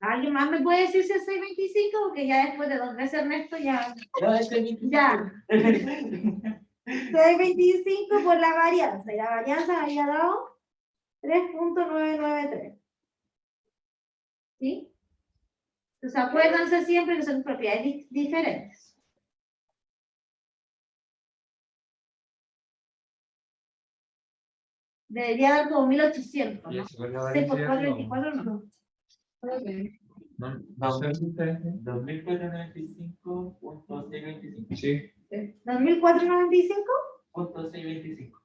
¿Alguien más me puede decir si es 625? Porque ya después de 2 veces Ernesto ya... No, es 625. Ya. 625 por la varianza. Y la varianza había dado 3.993. ¿Sí? Entonces acuérdense siempre que son propiedades diferentes. Debería dar como 1800, Y ¿no? eso, pues, la 6 por varianza 4, ya 24, no. no sé si ustedes- 2495.625. Sí, 2495. Punto 625.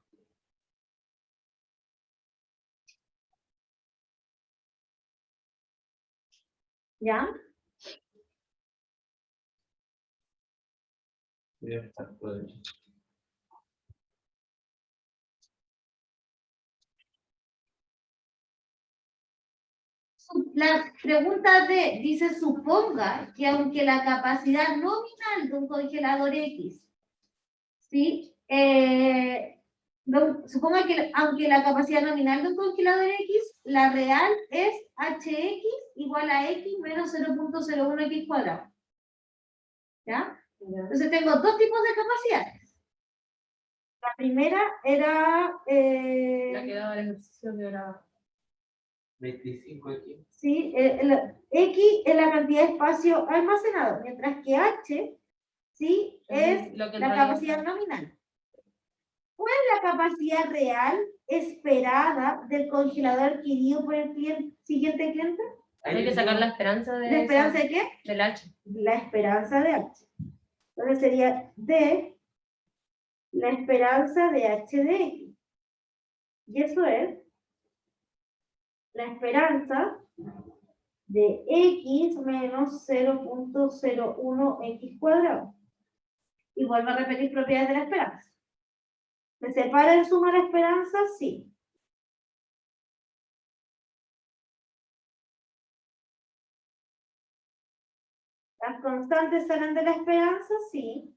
¿Ya? debe estar todo hecho. La pregunta D dice, suponga que aunque la capacidad nominal de un congelador X, ¿sí? Suponga que aunque la capacidad nominal de un congelador X, la real es HX igual a X menos 0.01X cuadrado. ¿Ya? Entonces tengo dos tipos de capacidades. La primera era... La que daba el ejercicio de hora. 25 aquí. ¿sí? X es la cantidad de espacio almacenado, mientras que H, ¿sí? Es Lo que la entraría capacidad acá. nominal. ¿Cuál es la capacidad real esperada del congelador adquirido por el siguiente cliente? Hay que sacar la esperanza de ¿La esperanza de qué? del H. La esperanza de H. Entonces sería D, la esperanza de H de X. Y eso es la esperanza de X menos 0.01X cuadrado. Y vuelvo a repetir propiedades de la esperanza. ¿Se separa en suma la esperanza? Sí. ¿Las constantes salen de la esperanza? Sí.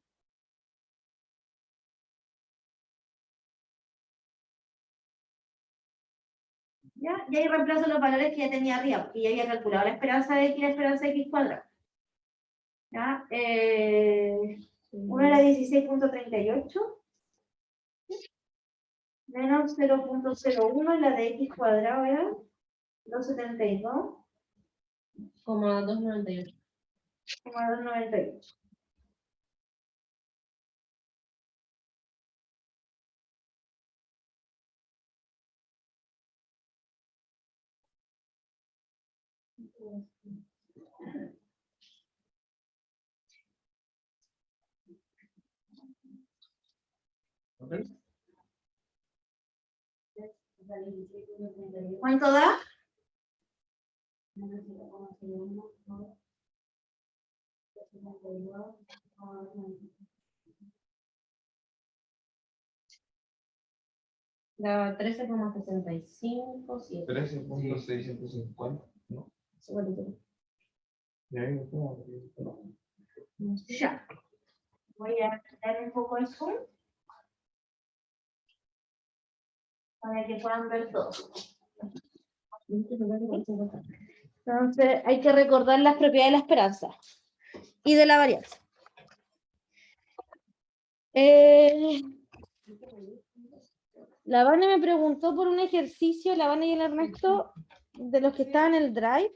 ¿Ya? Y ahí reemplazo los valores que ya tenía arriba, porque ya había calculado la esperanza de X y la esperanza de X cuadrado. ¿Ya? Una era 16.38 menos 0.01 y la de X cuadrado era 272,298. Como 298. ¿Cuánto da? Da 13,65, 7. 13.650, ¿no? Y ahí, ¿cómo? Ya. Voy a quitar un poco el zoom para que puedan ver todo. Entonces, hay que recordar las propiedades de la esperanza y de la varianza. La Vane me preguntó por un ejercicio, la Vane y el Ernesto, de los que estaban en el Drive.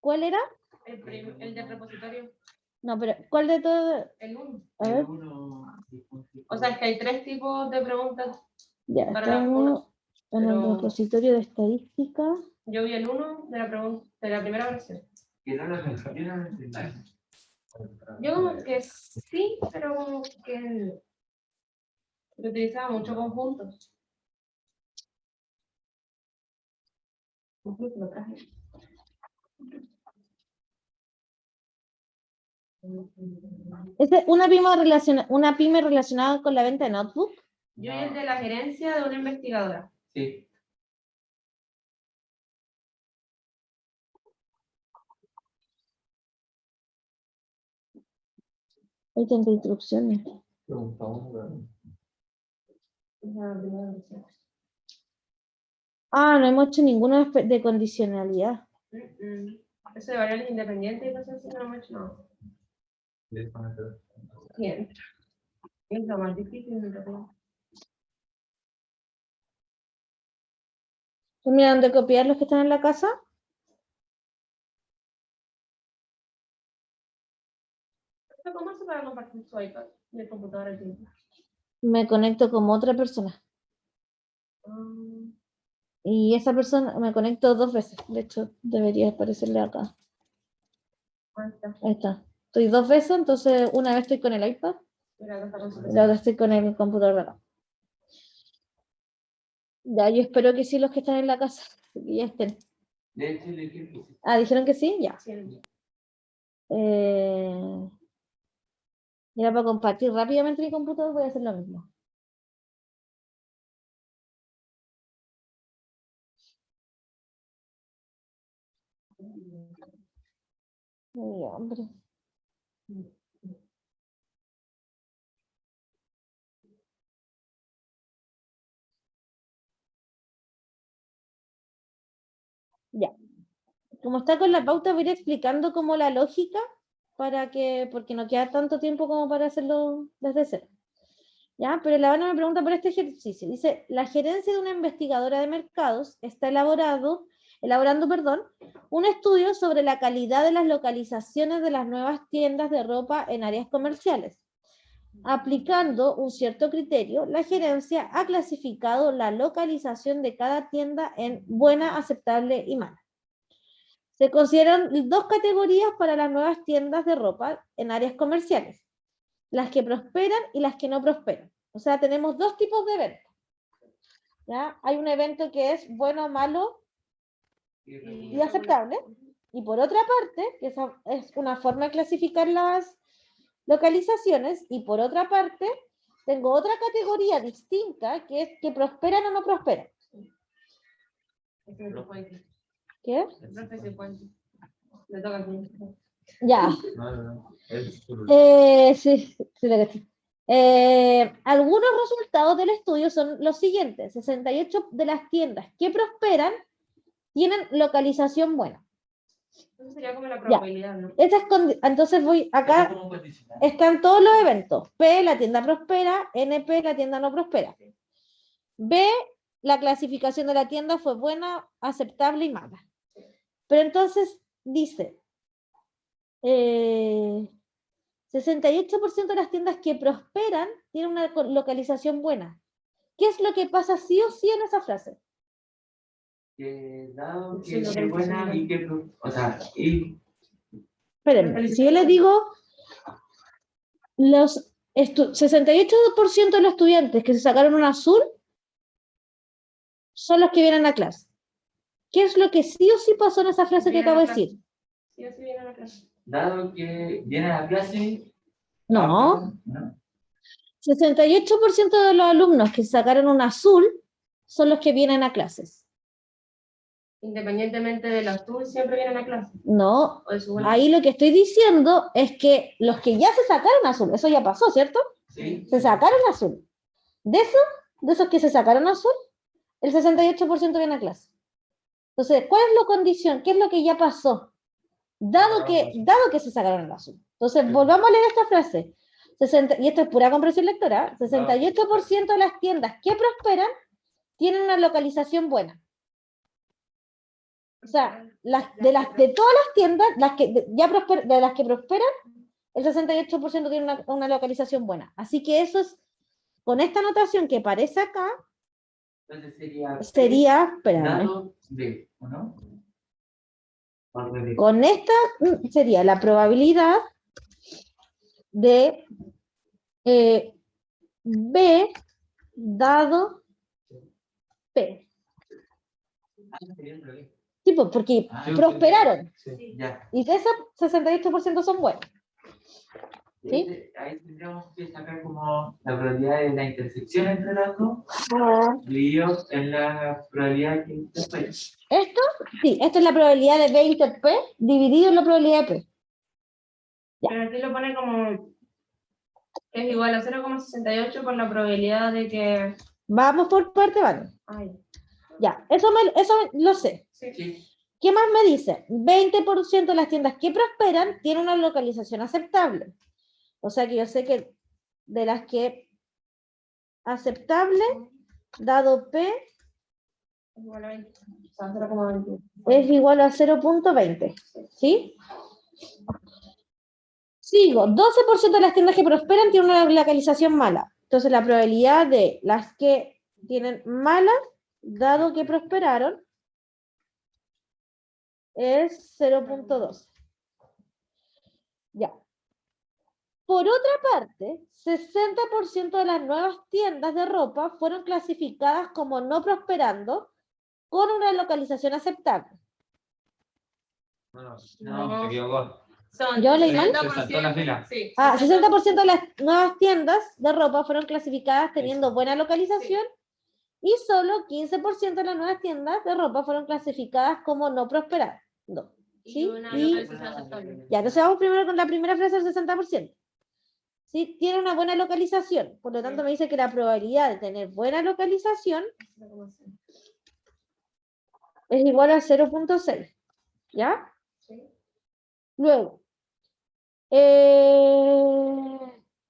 ¿Cuál era? El de repositorio. No, pero ¿cuál de todos? El 1. A ver, O sea, es que hay 3 tipos de preguntas. ya para estamos en el pero- repositorio de estadística. Yo vi el 1 de la primera versión. Que no lo entendí. Yo como que sí, pero como que lo utilizaba mucho conjuntos. Incluso lo traje. ¿Es una pyme relacionada con la venta de notebook? Yo vi el de la gerencia de una investigadora. Sí. Ahí tengo instrucciones. Preguntamos, La primera versión. Ah, no hemos hecho ninguna de condicionalidad. Eso de variables independientes y cosas así no hemos hecho nada. Bien. Es lo más difícil de todo. ¿Terminaron de copiar los que están en la casa? ¿Cómo se puede compartir su iPad y el computador al tiempo? Me conecto como otra persona. Y esa persona me conecto 2 veces. De hecho, debería aparecerle acá. Ahí está. Estoy 2 veces, entonces una vez estoy con el iPad, la otra estoy con el computador de acá. Ya, yo espero que sí los que están en la casa, que ya estén. De hecho, le dije que sí. Ah, ¿dijeron que sí? Ya. Sí. Mira, para compartir rápidamente mi computador voy a hacer lo mismo. Ay, hombre. Ya. Como está con la pauta, voy a ir explicando como la lógica porque no queda tanto tiempo como para hacerlo desde cero. ¿Ya? Pero la Ana me pregunta por este ejercicio. Dice, la gerencia de una investigadora de mercados está elaborando, un estudio sobre la calidad de las localizaciones de las nuevas tiendas de ropa en áreas comerciales. Aplicando un cierto criterio, la gerencia ha clasificado la localización de cada tienda en buena, aceptable y mala. Se consideran 2 categorías para las nuevas tiendas de ropa en áreas comerciales, las que prosperan y las que no prosperan. O sea, tenemos 2 tipos de eventos. ¿Ya? Hay un evento que es bueno, malo y aceptable. Y por otra parte, que esa es una forma de clasificar las localizaciones, y por otra parte, tengo otra categoría distinta, que es que prosperan o no prosperan. ¿Qué? El profe se cuenta. Le toca a mí. Ya. No. Sí, lo caché. Algunos resultados del estudio son los siguientes. 68 de las tiendas que prosperan tienen localización buena. Eso sería como la probabilidad, ¿no? Entonces voy acá, están todos los eventos. P, la tienda prospera. NP, la tienda no prospera. B, la clasificación de la tienda fue buena, aceptable y mala. Pero entonces dice, 68% de las tiendas que prosperan tienen una localización buena. ¿Qué es lo que pasa sí o sí en esa frase? Que dado que es buena y que, o sea, Espérenme, si yo les digo, los 68% de los estudiantes que se sacaron un azul son los que vienen a clase. ¿Qué es lo que sí o sí pasó en esa frase que acabo de decir? Sí o sí vienen a clase. dado que viene a la clase. No. ¿No? 68% de los alumnos que sacaron un azul son los que vienen a clases. Independientemente del azul, siempre vienen a clase. No, O de su ahí lo que estoy diciendo es que los que ya se sacaron azul, eso ya pasó, ¿cierto? Sí. Se sacaron azul. De esos que se sacaron azul, el 68% viene a clase. Entonces, ¿cuál es la condición? ¿Qué es lo que ya pasó? Dado que se sacaron el azul. Entonces, volvamos a leer esta frase. Y esto es pura comprensión lectora. 68% de las tiendas que prosperan tienen una localización buena. O sea, de todas las tiendas, de las que prosperan, el 68% tiene una localización buena. Así que eso es, con esta anotación que aparece acá, Entonces sería, espérame. dado de, ¿o no? Con esta sería la probabilidad de B dado P. Sí, pues, porque prosperaron. Sí, ya. Y de esos 68% son buenos. ¿Sí? Ahí tendríamos que sacar como la probabilidad de la intersección entre las dos, dividido en la probabilidad que después. Esto, sí, esto es la probabilidad de B inter P dividido en la probabilidad de P. Ya. Pero aquí lo pone como Que es igual a 0,68 por la probabilidad de que... Vamos por parte, vale. Ay, Ya, eso lo sé. sí. Sí. ¿Qué más me dice? 20% de las tiendas que prosperan tienen una localización aceptable. O sea que yo sé que de las que aceptable, dado P, Es igual a 20. O sea, 0,21. es igual a 0.20. ¿Sí? Sigo. 12% de las tiendas que prosperan tienen una localización mala. Entonces la probabilidad de las que tienen mala, dado que prosperaron, es 0.12. Ya. Por otra parte, 60% de las nuevas tiendas de ropa fueron clasificadas como no prosperando con una localización aceptable. No, se No. equivocó. Son ¿Yo leí mal? 60%. Se saltó la fila. Sí. 60% de las nuevas tiendas de ropa fueron clasificadas teniendo buena localización y solo 15% de las nuevas tiendas de ropa fueron clasificadas como no prosperando. Y ¿Sí? una Y localización aceptable. ya, entonces vamos primero con la primera frase del 60%. ¿Sí? Tiene una buena localización, por lo tanto me dice que la probabilidad de tener buena localización 0,6. es igual a 0.6. ¿Ya? Sí. Luego,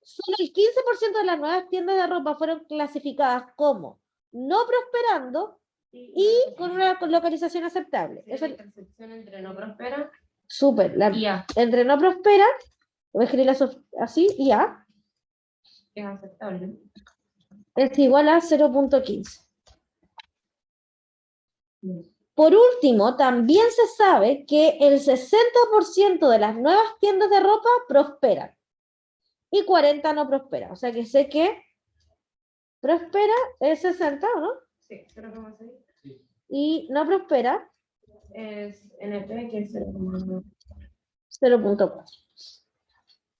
solo el 15% de las nuevas tiendas de ropa fueron clasificadas como no prosperando y con una localización aceptable. Sí, Eso la intersección entre no prospera súper. y A, Entre no prospera, voy a escribirla así, y A que es aceptable. es igual a 0.15. Por último, también se sabe que el 60% de las nuevas tiendas de ropa prosperan y 40 no prosperan. O sea que sé que prospera es 60, ¿no? Sí, 0,6. Y no prospera Es NP, que es 0,9. 0.4.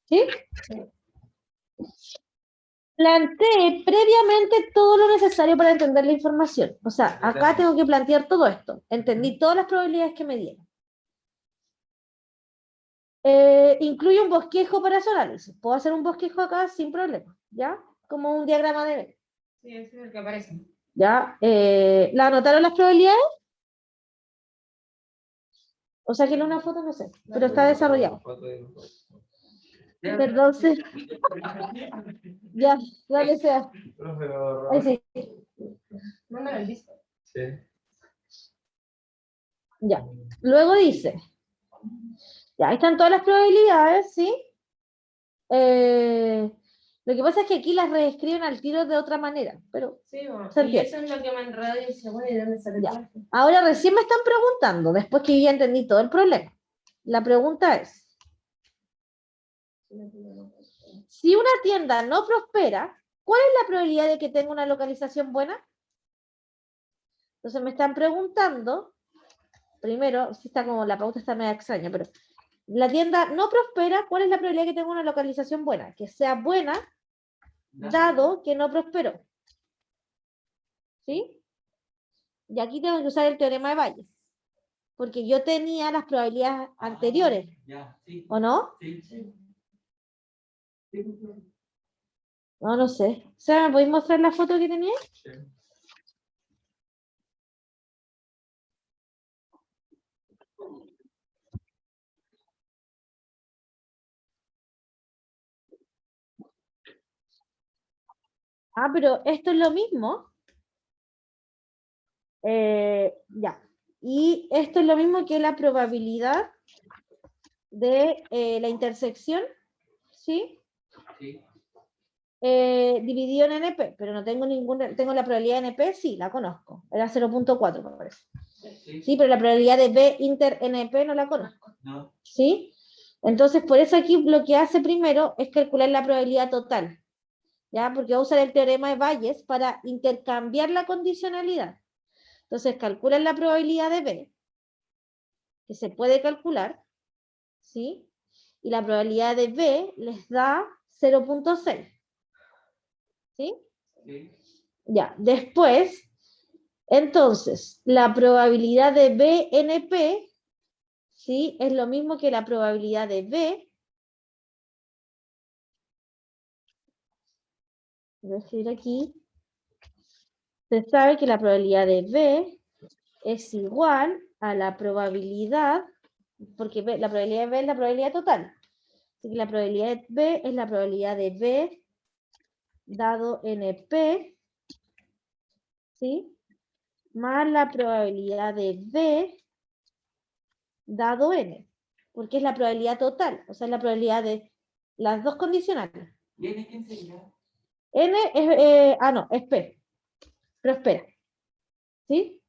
¿Sí? Planteé previamente todo lo necesario para entender la información. O sea, acá tengo que plantear todo esto. Entendí todas las probabilidades que me dieron. Incluye un bosquejo para su análisis. Puedo hacer un bosquejo acá sin problema, ¿ya? Como un diagrama de Venn. Sí, ese es el que aparece. ¿Ya? ¿La anotaron las probabilidades? O sea, que en una foto no sé, pero está desarrollado. Entonces, ya, dale sea. Ahí sí, Mándalo el disco. Sí. ya. Luego dice, ya, ahí están todas las probabilidades, ¿sí? Lo que pasa es que aquí las reescriben al tiro de otra manera, pero Sí, bueno, se y entiende. eso es lo que me enredó y decía, bueno, ¿y de dónde sale Ya. todo esto? Ahora recién me están preguntando, después que yo ya entendí todo el problema. La pregunta es, si una tienda no prospera, ¿cuál es la probabilidad de que tenga una localización buena? Entonces me están preguntando, primero, si está como la pregunta está media extraña, pero la tienda no prospera, ¿cuál es la probabilidad de que tenga una localización buena? Que sea buena, dado que no prosperó. ¿Sí? Y aquí tengo que usar el teorema de Bayes, porque yo tenía las probabilidades anteriores, Ya, sí. ¿o no? Sí, sí. No, no sé. O sea, ¿me podéis mostrar la foto que tenía? Sí. Ah, pero esto es lo mismo. Ya. Y esto es lo mismo que la probabilidad de la intersección, ¿sí? Sí. Dividido en NP, pero no tengo ninguna, tengo la probabilidad de NP, sí, la conozco. Era 0.4, me parece. Sí, pero la probabilidad de B inter NP no la conozco. No. ¿Sí? Entonces, por eso aquí lo que hace primero es calcular la probabilidad total. ¿Ya? Porque va a usar el teorema de Bayes para intercambiar la condicionalidad. Entonces, calculan la probabilidad de B, que se puede calcular, ¿sí? Y la probabilidad de B les da 0.6. ¿Sí? Sí. Ya, después, entonces, la probabilidad de BNP, ¿sí? Es lo mismo que la probabilidad de B Voy a escribir aquí. Se sabe que la probabilidad de B es igual a la probabilidad, porque la probabilidad de B es la probabilidad total. Así que la probabilidad de B es la probabilidad de B dado NP, ¿sí? Más la probabilidad de B dado N, porque es la probabilidad total, o sea, es la probabilidad de las dos condicionales. ¿Y N quién sería? N es, no, es P, pero espera, ¿sí?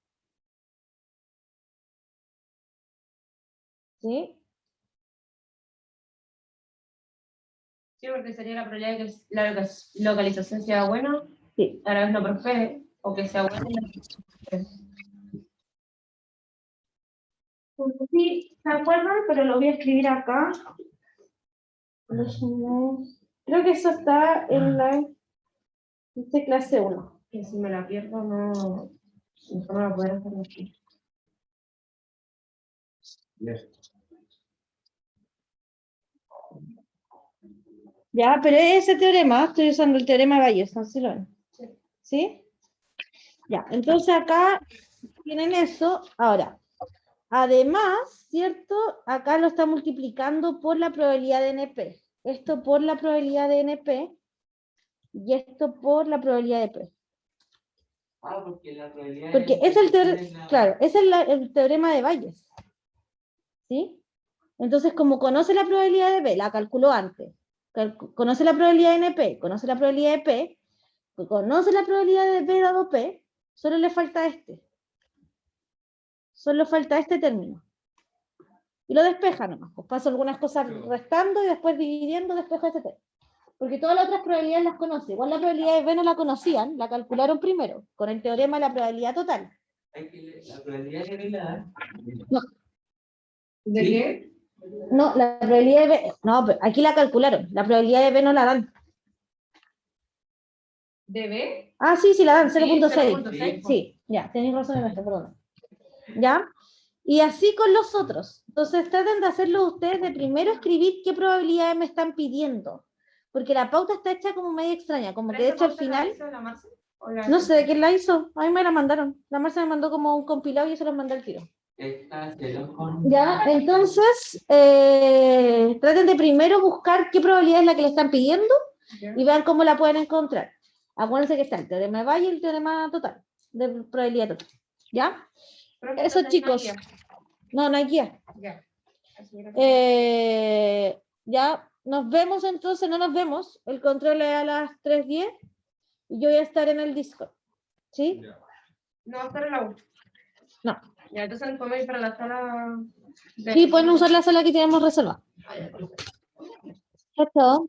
¿Sí? Sí, porque sería la probabilidad de que la localización sea buena, Sí. a la vez no prospere, o que sea buena. Sí, ¿se acuerdan? Pero lo voy a escribir acá. Creo que eso está en la clase 1. Que si me la pierdo, no voy a poder hacerlo aquí. Ya, pero ese teorema, estoy usando el teorema de Bayes, no sé si lo ven. ¿Sí? Ya, entonces acá tienen eso. Ahora, además, ¿cierto? Acá lo está multiplicando por la probabilidad de NP. Esto por la probabilidad de NP y esto por la probabilidad de P. Ah, porque la probabilidad Porque es el teorema, claro, ese es el teorema de Bayes. ¿Sí? Entonces, como conoce la probabilidad de B, la calculó antes. Conoce la probabilidad de NP, conoce la probabilidad de P, conoce la probabilidad de B dado P, solo le falta este. Solo falta este término. Y lo despeja nomás. Pues paso algunas cosas restando y después dividiendo, despejo este término. Porque todas las otras probabilidades las conoce. Igual la probabilidad de B no la conocían, la calcularon primero, con el teorema de la probabilidad total. La probabilidad de B la dan. No. ¿De ¿Sí? qué? No, la probabilidad de B, no, pero aquí la calcularon. La probabilidad de B no la dan. ¿De B? Ah, sí, sí la dan, Sí, 0.6. 0.6. Sí, ya, tenéis razón en esto, perdón. ¿Ya? Y así con los otros. Entonces traten de hacerlo ustedes de primero escribir qué probabilidades me están pidiendo. Porque la pauta está hecha como medio extraña, como que de hecho al final... No sé de quién la hizo, a mí me la mandaron. La Marcia me mandó como un compilado y yo se los mandé al tiro. Esta se los con... Ya, entonces, traten de primero buscar qué probabilidad es la que le están pidiendo y vean cómo la pueden encontrar. Acuérdense que está el teorema de Bayes y el teorema total, de probabilidad total. ¿Ya? Eso, chicos. No, no hay guía. Ya. Ya, nos vemos entonces, no nos vemos. El control es a las 3:10 y yo voy a estar en el Discord. ¿Sí? No va a estar en la U. No. Ya, entonces nos podemos ir para la sala. Sí, pueden usar la sala que tenemos reservada. Chao, chao.